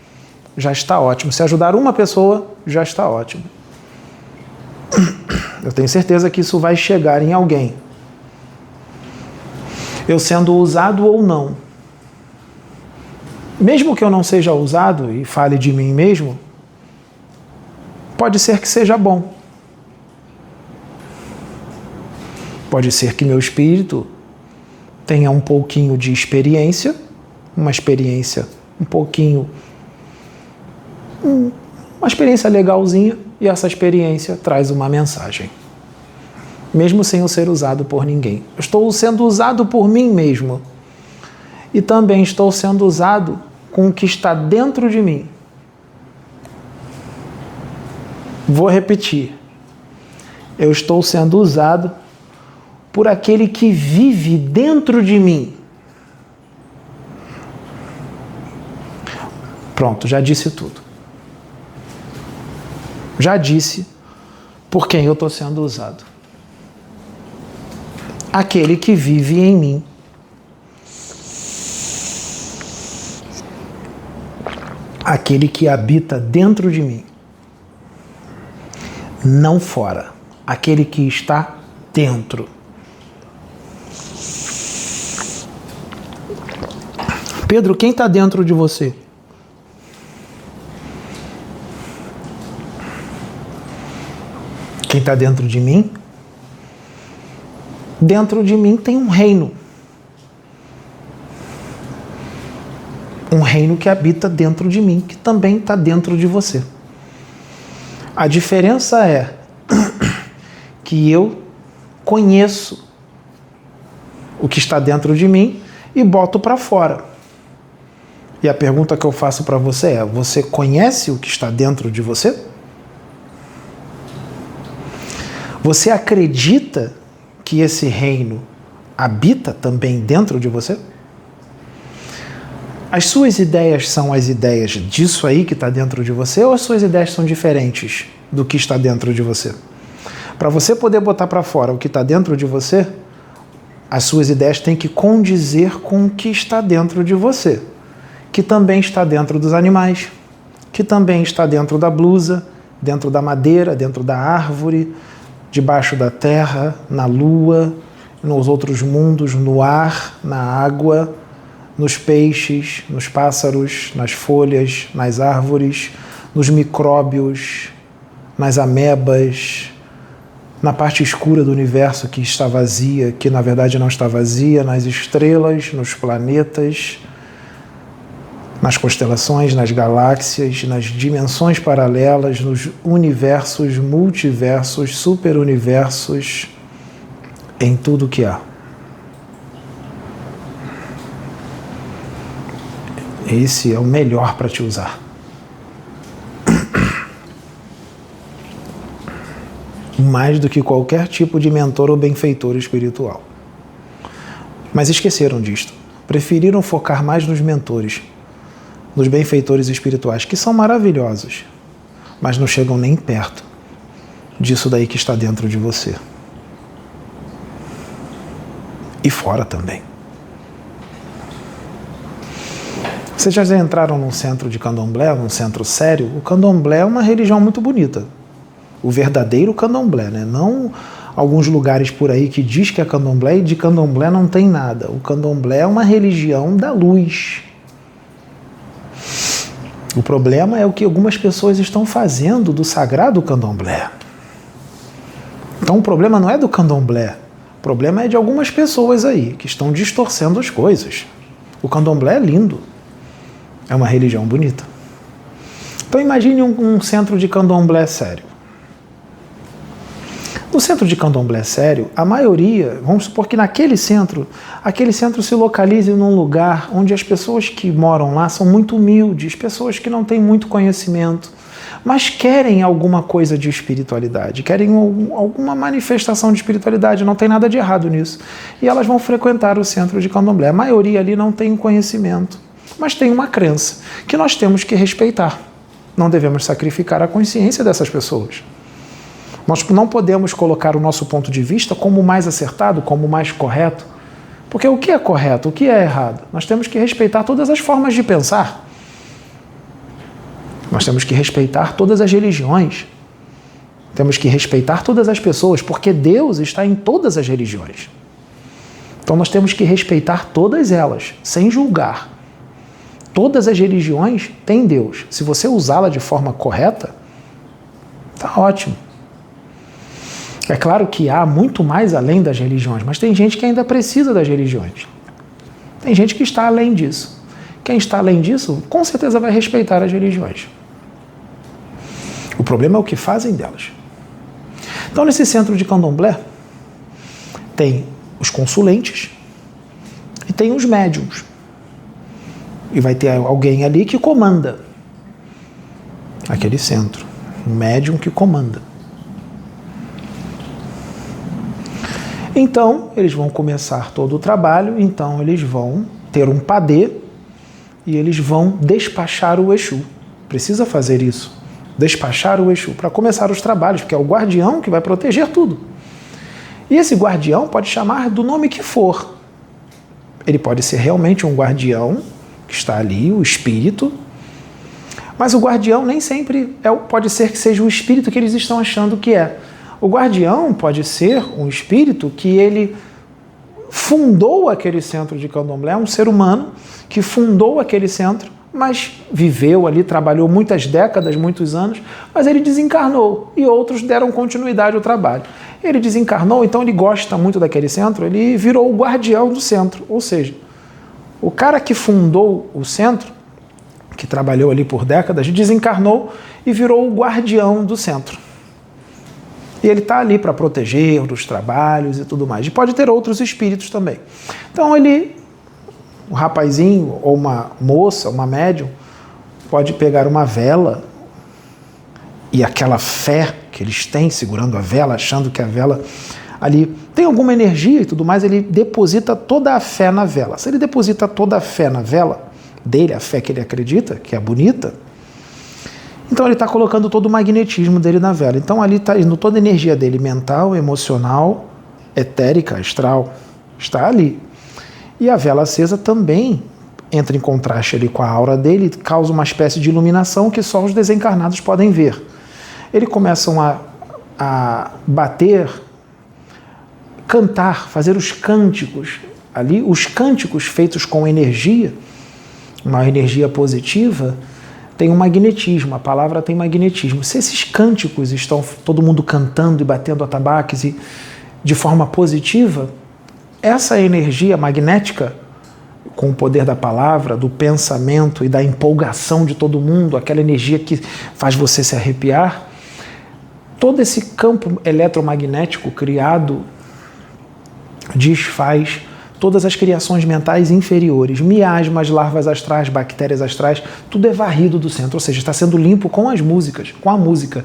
Speaker 1: já está ótimo. Se ajudar uma pessoa, já está ótimo. Eu tenho certeza que isso vai chegar em alguém. Eu sendo usado ou não. Mesmo que eu não seja usado e fale de mim mesmo, pode ser que seja bom. Pode ser que meu espírito tenha um pouquinho de experiência, uma experiência uma experiência legalzinha, e essa experiência traz uma mensagem. Mesmo sem eu ser usado por ninguém. Eu estou sendo usado por mim mesmo. E também estou sendo usado com o que está dentro de mim. Vou repetir. Eu estou sendo usado por aquele que vive dentro de mim. Pronto, já disse tudo. Já disse por quem eu estou sendo usado. Aquele que vive em mim. Aquele que habita dentro de mim. Não fora. Aquele que está dentro. Pedro, quem está dentro de você? Quem está dentro de mim? Dentro de mim tem um reino. Um reino que habita dentro de mim, que também está dentro de você. A diferença é que eu conheço o que está dentro de mim e boto para fora. E a pergunta que eu faço para você é: você conhece o que está dentro de você? Você acredita que esse reino habita também dentro de você? As suas ideias são as ideias disso aí que está dentro de você, ou as suas ideias são diferentes do que está dentro de você? Para você poder botar para fora o que está dentro de você, as suas ideias têm que condizer com o que está dentro de você, que também está dentro dos animais, que também está dentro da blusa, dentro da madeira, dentro da árvore, debaixo da terra, na lua, nos outros mundos, no ar, na água, nos peixes, nos pássaros, nas folhas, nas árvores, nos micróbios, nas amebas, na parte escura do universo que está vazia, que na verdade não está vazia, nas estrelas, nos planetas, nas constelações, nas galáxias, nas dimensões paralelas, nos universos, multiversos, superuniversos, em tudo que há. Esse é o melhor para te usar. Mais do que qualquer tipo de mentor ou benfeitor espiritual. Mas esqueceram disto. Preferiram focar mais nos mentores, nos benfeitores espirituais, que são maravilhosos. mas não chegam nem perto disso daí que está dentro de você. E fora também. Vocês já entraram num centro de candomblé, num centro sério? O candomblé é uma religião muito bonita. O verdadeiro candomblé, né? Não alguns lugares por aí que diz que é candomblé e de candomblé não tem nada. O candomblé é uma religião da luz. O problema é o que algumas pessoas estão fazendo do sagrado candomblé. Então o problema não é do candomblé. O problema é de algumas pessoas aí que estão distorcendo as coisas. O candomblé é lindo. É uma religião bonita. Então imagine um centro de candomblé sério. No centro de candomblé sério, a maioria, vamos supor que aquele centro se localize num lugar onde as pessoas que moram lá são muito humildes, pessoas que não têm muito conhecimento, mas querem alguma coisa de espiritualidade, querem alguma manifestação de espiritualidade, não tem nada de errado nisso. E elas vão frequentar o centro de candomblé. A maioria ali não tem conhecimento, mas tem uma crença que nós temos que respeitar. Não devemos sacrificar a consciência dessas pessoas. Nós não podemos colocar o nosso ponto de vista como o mais acertado, como o mais correto. Porque o que é correto, o que é errado? Nós temos que respeitar todas as formas de pensar. Nós temos que respeitar todas as religiões. Temos que respeitar todas as pessoas, porque Deus está em todas as religiões. Então nós temos que respeitar todas elas, sem julgar. Todas as religiões têm Deus. Se você usá-la de forma correta, está ótimo. É claro que há muito mais além das religiões, mas tem gente que ainda precisa das religiões. Tem gente que está além disso. Quem está além disso, com certeza vai respeitar as religiões. O problema é o que fazem delas. Então, nesse centro de candomblé, tem os consulentes e tem os médiums. E vai ter alguém ali que comanda aquele centro. Um médium que comanda. Então, eles vão começar todo o trabalho, então eles vão ter um padê e eles vão despachar o Exu. Precisa fazer isso, despachar o Exu, para começar os trabalhos, porque é o guardião que vai proteger tudo. E esse guardião pode chamar do nome que for. Ele pode ser realmente um guardião, que está ali, o espírito, mas o guardião nem sempre pode ser que seja o espírito que eles estão achando que é. O guardião pode ser um espírito que ele fundou aquele centro de candomblé, um ser humano que fundou aquele centro, mas viveu ali, trabalhou muitas décadas, muitos anos, mas ele desencarnou e outros deram continuidade ao trabalho. Ele desencarnou, então ele gosta muito daquele centro, ele virou o guardião do centro, ou seja, o cara que fundou o centro, que trabalhou ali por décadas, desencarnou e virou o guardião do centro. E ele está ali para proteger os trabalhos e tudo mais. E pode ter outros espíritos também. Então um rapazinho ou uma moça, uma médium, pode pegar uma vela e aquela fé que eles têm segurando a vela, achando que a vela ali tem alguma energia e tudo mais, ele deposita toda a fé na vela. Se ele deposita toda a fé na vela dele, a fé que ele acredita, que é bonita, então ele está colocando todo o magnetismo dele na vela. Então ali está indo toda a energia dele, mental, emocional, etérica, astral, está ali. E a vela acesa também entra em contraste ali com a aura dele, causa uma espécie de iluminação que só os desencarnados podem ver. Eles começam a bater, cantar, fazer os cânticos ali, os cânticos feitos com energia, uma energia positiva, tem um magnetismo, a palavra tem magnetismo. Se esses cânticos estão todo mundo cantando e batendo atabaques e de forma positiva, essa energia magnética, com o poder da palavra, do pensamento e da empolgação de todo mundo, aquela energia que faz você se arrepiar, todo esse campo eletromagnético criado desfaz todas as criações mentais inferiores, miasmas, larvas astrais, bactérias astrais, tudo é varrido do centro, ou seja, está sendo limpo com as músicas, com a música.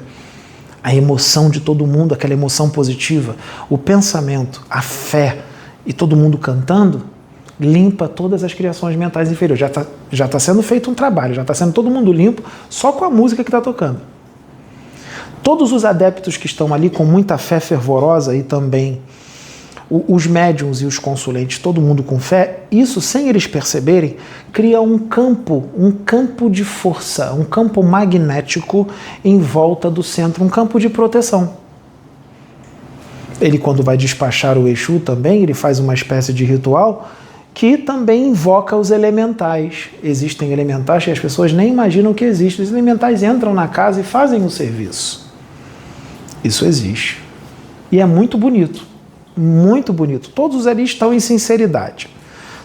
Speaker 1: A emoção de todo mundo, aquela emoção positiva, o pensamento, a fé e todo mundo cantando, limpa todas as criações mentais inferiores. Já está sendo feito um trabalho, já está sendo todo mundo limpo só com a música que está tocando. Todos os adeptos que estão ali com muita fé fervorosa e também os médiuns e os consulentes, todo mundo com fé, isso, sem eles perceberem, cria um campo de força, um campo magnético em volta do centro, um campo de proteção. Ele, quando vai despachar o Exu também, ele faz uma espécie de ritual que também invoca os elementais. Existem elementais que as pessoas nem imaginam que existem. Os elementais entram na casa e fazem o serviço. Isso existe. E é muito bonito. Muito bonito. Todos ali estão em sinceridade.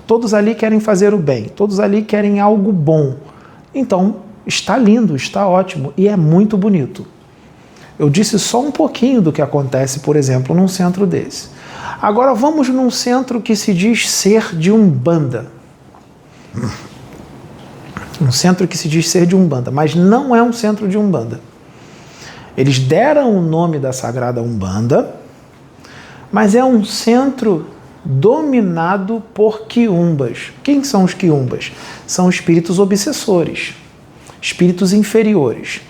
Speaker 1: Todos ali querem fazer o bem. Todos ali querem algo bom. Então, está lindo, está ótimo e é muito bonito. Eu disse só um pouquinho do que acontece, por exemplo, num centro desse. Agora vamos num centro que se diz ser de Umbanda. Um centro que se diz ser de Umbanda, mas não é um centro de Umbanda. Eles deram o nome da Sagrada Umbanda, mas é um centro dominado por quiumbas. Quem são os quiumbas? São espíritos obsessores, espíritos inferiores,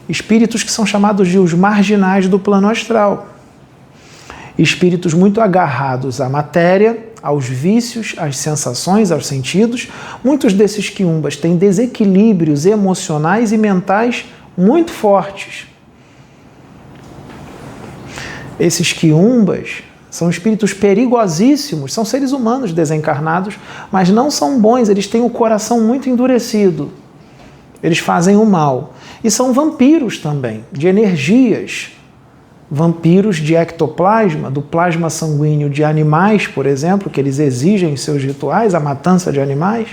Speaker 1: espíritos que são chamados de os marginais do plano astral. Espíritos muito agarrados à matéria, aos vícios, às sensações, aos sentidos. Muitos desses quiumbas têm desequilíbrios emocionais e mentais muito fortes. Esses quiumbas são espíritos perigosíssimos, são seres humanos desencarnados, mas não são bons, eles têm o coração muito endurecido. Eles fazem o mal. E são vampiros também, de energias. Vampiros de ectoplasma, do plasma sanguíneo de animais, por exemplo, que eles exigem em seus rituais, a matança de animais.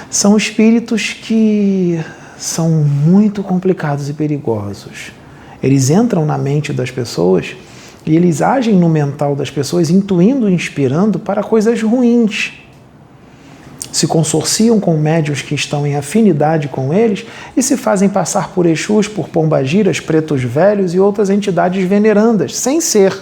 Speaker 1: São espíritos que são muito complicados e perigosos. Eles entram na mente das pessoas e eles agem no mental das pessoas, intuindo e inspirando para coisas ruins. Se consorciam com médiuns que estão em afinidade com eles e se fazem passar por Exus, por pombagiras, pretos velhos e outras entidades venerandas, sem ser.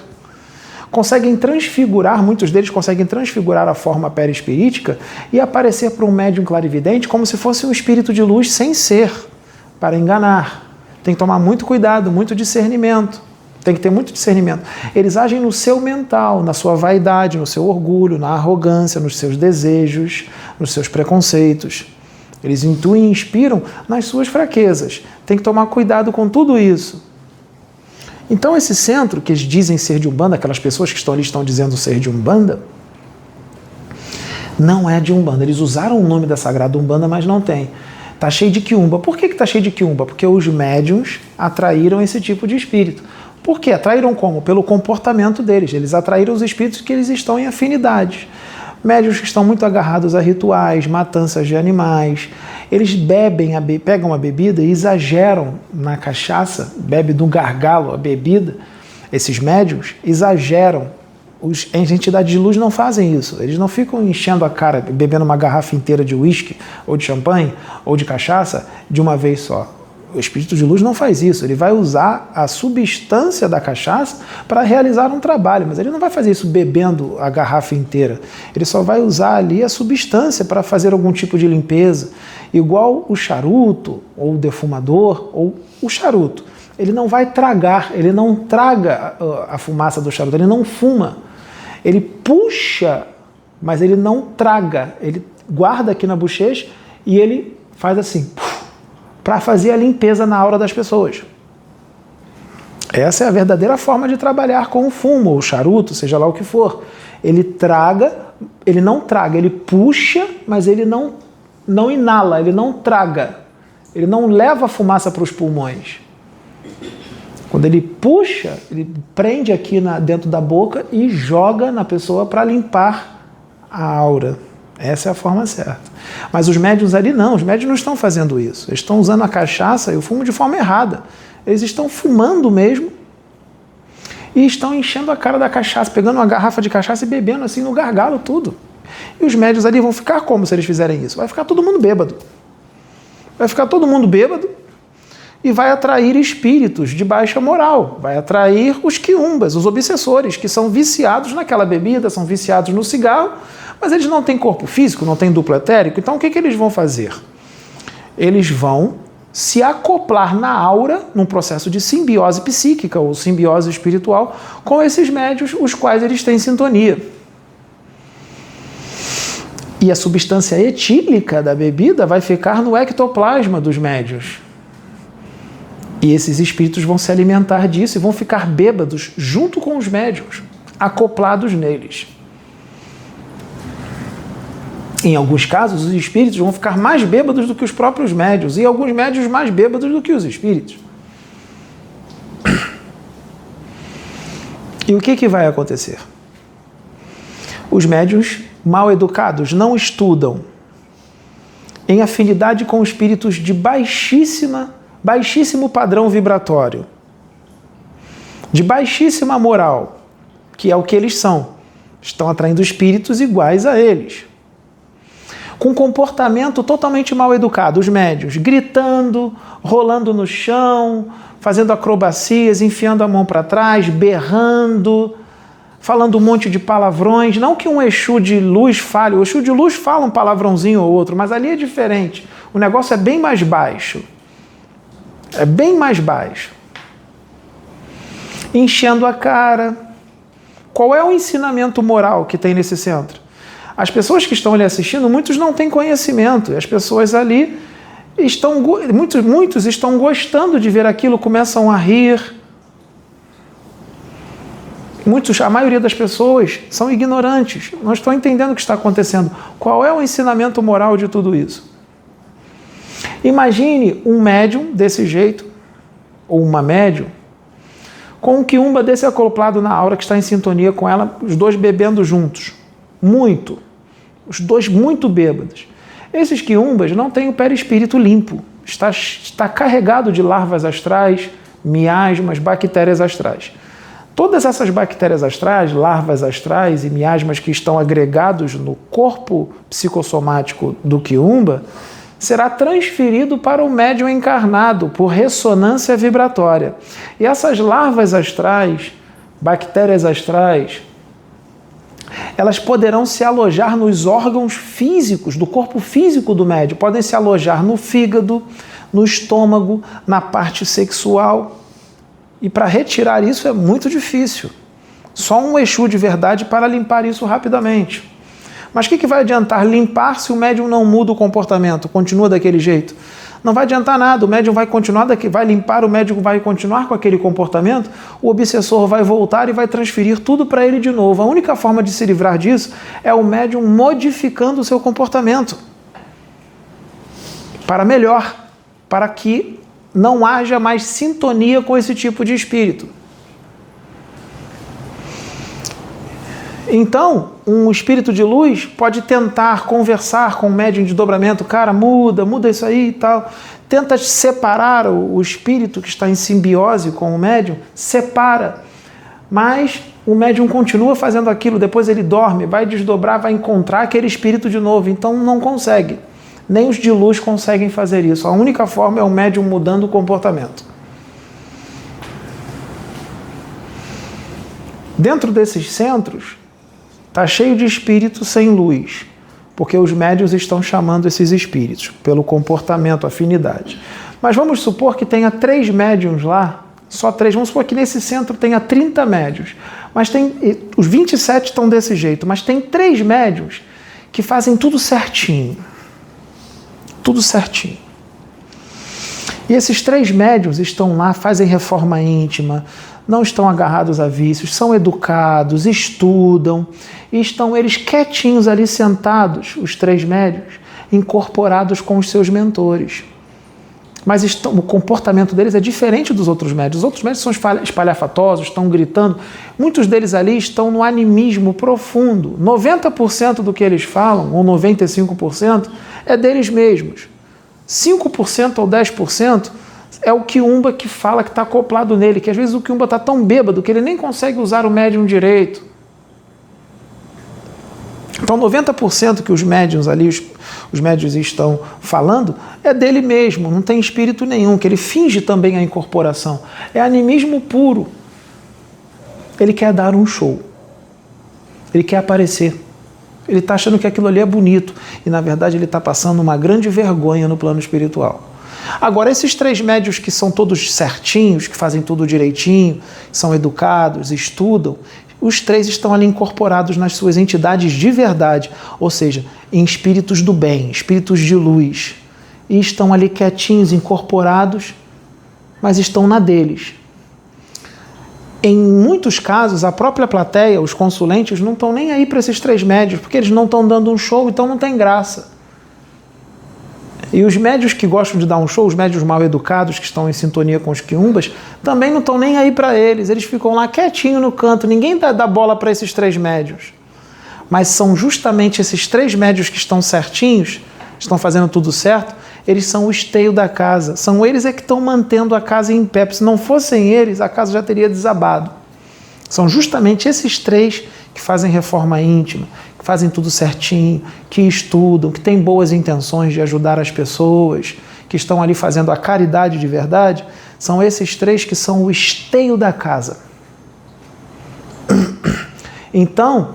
Speaker 1: Conseguem transfigurar, muitos deles conseguem transfigurar a forma perispirítica e aparecer para um médium clarividente como se fosse um espírito de luz sem ser, para enganar. Tem que tomar muito cuidado, muito discernimento. Tem que ter muito discernimento. Eles agem no seu mental, na sua vaidade, no seu orgulho, na arrogância, nos seus desejos, nos seus preconceitos. Eles intuem e inspiram nas suas fraquezas. Tem que tomar cuidado com tudo isso. Então esse centro, que eles dizem ser de Umbanda, aquelas pessoas que estão ali estão dizendo ser de Umbanda, não é de Umbanda. Eles usaram o nome da Sagrada Umbanda, mas não tem. Está cheio de quiumba. Por que está cheio de quiumba? Porque os médiuns atraíram esse tipo de espírito. Por quê? Atraíram como? Pelo comportamento deles. Eles atraíram os espíritos que eles estão em afinidade. Médiuns que estão muito agarrados a rituais, matanças de animais. Eles pegam a bebida e exageram na cachaça, bebem do gargalo a bebida. Esses médiuns exageram. As entidades de luz não fazem isso. Eles não ficam enchendo a cara, bebendo uma garrafa inteira de uísque, ou de champanhe, ou de cachaça, de uma vez só. O espírito de luz não faz isso. Ele vai usar a substância da cachaça para realizar um trabalho, mas ele não vai fazer isso bebendo a garrafa inteira. Ele só vai usar ali a substância para fazer algum tipo de limpeza. Igual o charuto, ou o defumador, ou o charuto. Ele não vai tragar, ele não traga a fumaça do charuto, ele não fuma. Ele puxa, mas ele não traga. Ele guarda aqui na bochecha e ele faz assim, para fazer a limpeza na aura das pessoas. Essa é a verdadeira forma de trabalhar com o fumo, ou o charuto, seja lá o que for. Ele não traga, ele puxa, mas ele não inala, ele não traga. Ele não leva a fumaça para os pulmões. Quando ele puxa, ele prende aqui dentro da boca e joga na pessoa para limpar a aura. Essa é a forma certa. Mas os médiuns ali não, os médiuns não estão fazendo isso. Eles estão usando a cachaça e o fumo de forma errada. Eles estão fumando mesmo e estão enchendo a cara da cachaça, pegando uma garrafa de cachaça e bebendo assim no gargalo tudo. E os médiuns ali vão ficar como se eles fizerem isso? Vai ficar todo mundo bêbado. Vai ficar todo mundo bêbado e vai atrair espíritos de baixa moral. Vai atrair os quiumbas, os obsessores, que são viciados naquela bebida, são viciados no cigarro, mas eles não têm corpo físico, não têm duplo etérico. Então o que eles vão fazer? Eles vão se acoplar na aura, num processo de simbiose psíquica ou simbiose espiritual, com esses médiuns, os quais eles têm sintonia. E a substância etílica da bebida vai ficar no ectoplasma dos médiuns. E esses espíritos vão se alimentar disso e vão ficar bêbados junto com os médiuns, acoplados neles. Em alguns casos, os espíritos vão ficar mais bêbados do que os próprios médiuns, e alguns médiuns mais bêbados do que os espíritos. E o que vai acontecer? Os médiuns mal educados não estudam em afinidade com espíritos de baixíssimo padrão vibratório, de baixíssima moral, que é o que eles são. Estão atraindo espíritos iguais a eles. Com comportamento totalmente mal educado, os médiuns gritando, rolando no chão, fazendo acrobacias, enfiando a mão para trás, berrando, falando um monte de palavrões. Não que um Exu de luz fale, o Exu de luz fala um palavrãozinho ou outro, mas ali é diferente. O negócio é bem mais baixo. É bem mais baixo. Enchendo a cara. Qual é o ensinamento moral que tem nesse centro? As pessoas que estão ali assistindo, muitos não têm conhecimento. As pessoas ali estão, muitos estão gostando de ver aquilo, começam a rir. A maioria das pessoas são ignorantes, não estão entendendo o que está acontecendo. Qual é o ensinamento moral de tudo isso? Imagine um médium desse jeito, ou uma médium, com um quiumba desse acoplado na aura que está em sintonia com ela, os dois bebendo juntos. Os dois muito bêbados. Esses quiumbas não têm o perispírito limpo. Está carregado de larvas astrais, miasmas, bactérias astrais. Todas essas bactérias astrais, larvas astrais e miasmas que estão agregados no corpo psicossomático do quiumba, será transferido para o médium encarnado por ressonância vibratória. E essas larvas astrais, bactérias astrais, elas poderão se alojar nos órgãos físicos, do corpo físico do médium. Podem se alojar no fígado, no estômago, na parte sexual. E para retirar isso é muito difícil. Só um Exu de verdade para limpar isso rapidamente. Mas o que vai adiantar limpar se o médium não muda o comportamento, continua daquele jeito? Não vai adiantar nada, o médium vai continuar vai limpar, o médium vai continuar com aquele comportamento, o obsessor vai voltar e vai transferir tudo para ele de novo. A única forma de se livrar disso é o médium modificando o seu comportamento para melhor, para que não haja mais sintonia com esse tipo de espírito. Então, um espírito de luz pode tentar conversar com o médium de dobramento, cara, muda isso aí e tal. Tenta separar o espírito que está em simbiose com o médium, separa. Mas o médium continua fazendo aquilo, depois ele dorme, vai desdobrar, vai encontrar aquele espírito de novo. Então não consegue. Nem os de luz conseguem fazer isso. A única forma é o médium mudando o comportamento. Dentro desses centros, está cheio de espíritos sem luz, porque os médiuns estão chamando esses espíritos pelo comportamento, afinidade. Mas vamos supor que tenha 3 médiuns lá, só 3, vamos supor que nesse centro tenha 30 médiuns, mas os 27 estão desse jeito, mas tem 3 médiuns que fazem tudo certinho. Tudo certinho. E esses 3 médiuns estão lá, fazem reforma íntima, não estão agarrados a vícios, são educados, estudam, e estão eles quietinhos ali sentados, os 3 médiuns, incorporados com os seus mentores. Mas o comportamento deles é diferente dos outros médiuns. Os outros médiuns são espalhafatosos, estão gritando. Muitos deles ali estão no animismo profundo. 90% do que eles falam, ou 95%, é deles mesmos. 5% ou 10% é o quiumba que fala que está acoplado nele, que às vezes o quiumba está tão bêbado que ele nem consegue usar o médium direito. Então 90% que os médiuns ali, os médiuns estão falando, é dele mesmo, não tem espírito nenhum, que ele finge também a incorporação. É animismo puro. Ele quer dar um show. Ele quer aparecer. Ele está achando que aquilo ali é bonito. E na verdade ele está passando uma grande vergonha no plano espiritual. Agora, esses 3 médios que são todos certinhos, que fazem tudo direitinho, são educados, estudam, os 3 estão ali incorporados nas suas entidades de verdade, ou seja, em espíritos do bem, espíritos de luz, e estão ali quietinhos, incorporados, mas estão na deles. Em muitos casos, a própria plateia, os consulentes, não estão nem aí para esses 3 médios, porque eles não estão dando um show, então não tem graça. E os médios que gostam de dar um show, os médios mal educados, que estão em sintonia com os quiumbas, também não estão nem aí para eles. Eles ficam lá quietinho no canto, ninguém dá bola para esses 3 médios. Mas são justamente esses 3 médios que estão certinhos, estão fazendo tudo certo, eles são o esteio da casa. São eles que estão mantendo a casa em pé. Se não fossem eles, a casa já teria desabado. São justamente esses 3 que fazem reforma íntima, que fazem tudo certinho, que estudam, que têm boas intenções de ajudar as pessoas, que estão ali fazendo a caridade de verdade. São esses 3 que são o esteio da casa. Então,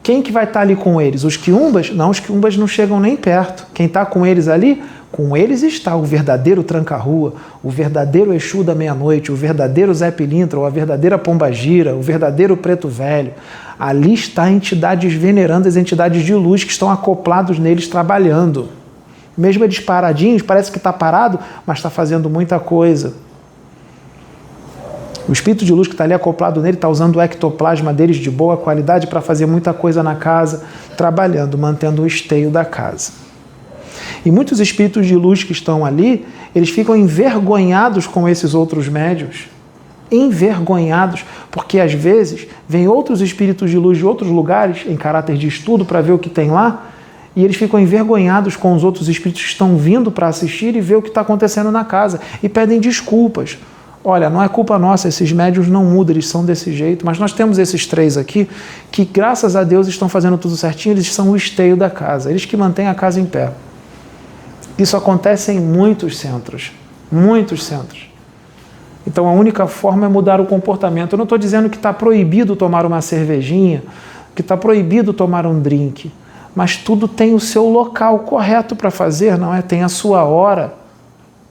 Speaker 1: quem que vai estar ali com eles? Os quiumbas? Não, os quiumbas não chegam nem perto. Quem está com eles ali? Com eles está o verdadeiro tranca-rua, o verdadeiro Exu da meia-noite, o verdadeiro Zé Pilintra, ou a verdadeira Pombagira, o verdadeiro Preto Velho. Ali está entidades venerandas, entidades de luz que estão acoplados neles trabalhando. Mesmo eles paradinhos, parece que está parado, mas está fazendo muita coisa. O espírito de luz que está ali acoplado nele está usando o ectoplasma deles de boa qualidade para fazer muita coisa na casa, trabalhando, mantendo o esteio da casa. E muitos espíritos de luz que estão ali, eles ficam envergonhados com esses outros médios. Envergonhados, porque às vezes vem outros espíritos de luz de outros lugares, em caráter de estudo, para ver o que tem lá, e eles ficam envergonhados com os outros espíritos que estão vindo para assistir e ver o que está acontecendo na casa, e pedem desculpas. Olha, não é culpa nossa, esses médios não mudam, eles são desse jeito, mas nós temos esses 3 aqui, que graças a Deus estão fazendo tudo certinho, eles são o esteio da casa, eles que mantêm a casa em pé. Isso acontece em muitos centros, muitos centros. Então a única forma é mudar o comportamento. Eu não estou dizendo que está proibido tomar uma cervejinha, que está proibido tomar um drink, mas tudo tem o seu local correto para fazer, não é? Tem a sua hora,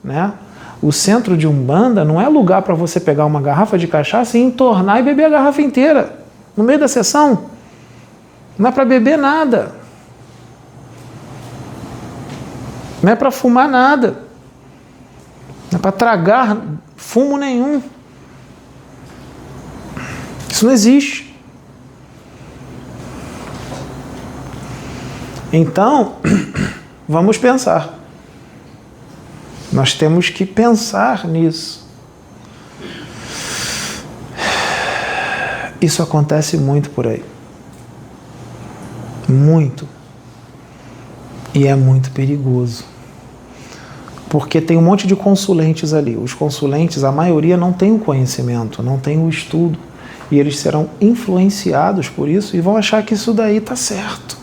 Speaker 1: né? O centro de Umbanda não é lugar para você pegar uma garrafa de cachaça e entornar e beber a garrafa inteira no meio da sessão. Não é para beber nada. Não é para fumar nada. Não é para tragar fumo nenhum. Isso não existe. Então, vamos pensar. Nós temos que pensar nisso. Isso acontece muito por aí. Muito. E é muito perigoso. Porque tem um monte de consulentes ali. Os consulentes, a maioria, não tem o conhecimento, não tem o estudo. E eles serão influenciados por isso e vão achar que isso daí está certo.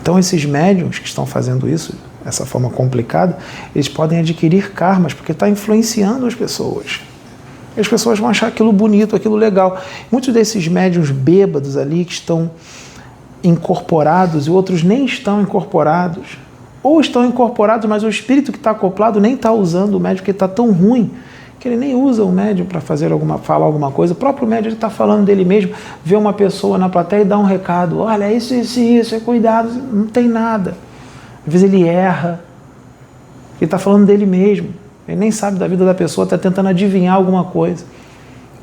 Speaker 1: Então, esses médiuns que estão fazendo isso, essa forma complicada, eles podem adquirir karmas, porque está influenciando as pessoas. E as pessoas vão achar aquilo bonito, aquilo legal. Muitos desses médiuns bêbados ali que estão incorporados e outros nem estão incorporados. Ou estão incorporados, mas o espírito que está acoplado nem está usando o médium, porque está tão ruim que ele nem usa o médium para falar alguma coisa. O próprio médium está falando dele mesmo, vê uma pessoa na plateia e dá um recado. Olha, isso, é cuidado, não tem nada. Às vezes ele erra, ele está falando dele mesmo. Ele nem sabe da vida da pessoa, está tentando adivinhar alguma coisa.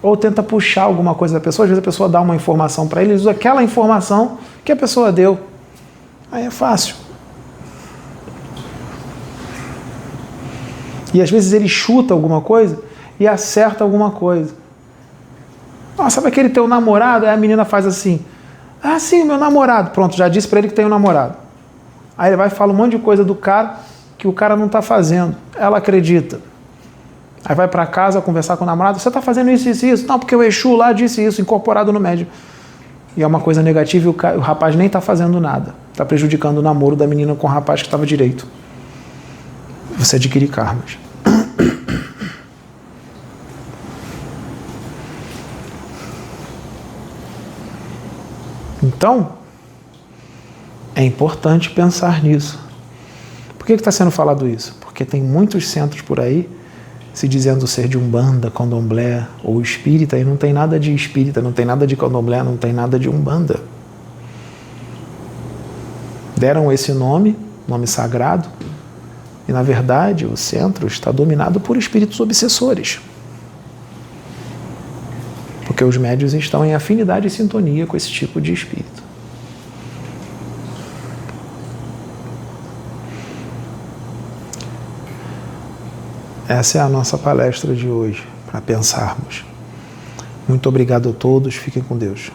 Speaker 1: Ou tenta puxar alguma coisa da pessoa. Às vezes a pessoa dá uma informação para ele usa aquela informação que a pessoa deu. Aí é fácil. E às vezes ele chuta alguma coisa e acerta alguma coisa. Ah, sabe aquele teu namorado? Aí a menina faz assim. Ah, sim, meu namorado. Pronto, já disse para ele que tem um namorado. Aí ele vai e fala um monte de coisa do cara que o cara não está fazendo. Ela acredita. Aí vai para casa conversar com o namorado. Você está fazendo isso, isso, isso? Não, porque o Exu lá disse isso, incorporado no médium. E é uma coisa negativa e o rapaz nem está fazendo nada. Está prejudicando o namoro da menina com o rapaz que estava direito. Você adquire karmas. Então, é importante pensar nisso. Por que está sendo falado isso? porque tem muitos centros por aí se dizendo ser de Umbanda, Candomblé ou Espírita, e não tem nada de Espírita, não tem nada de Candomblé, não tem nada de Umbanda. Deram esse nome sagrado, e na verdade o centro está dominado por espíritos obsessores. Porque os médiuns estão em afinidade e sintonia com esse tipo de espírito. Essa é a nossa palestra de hoje, para pensarmos. Muito obrigado a todos, fiquem com Deus.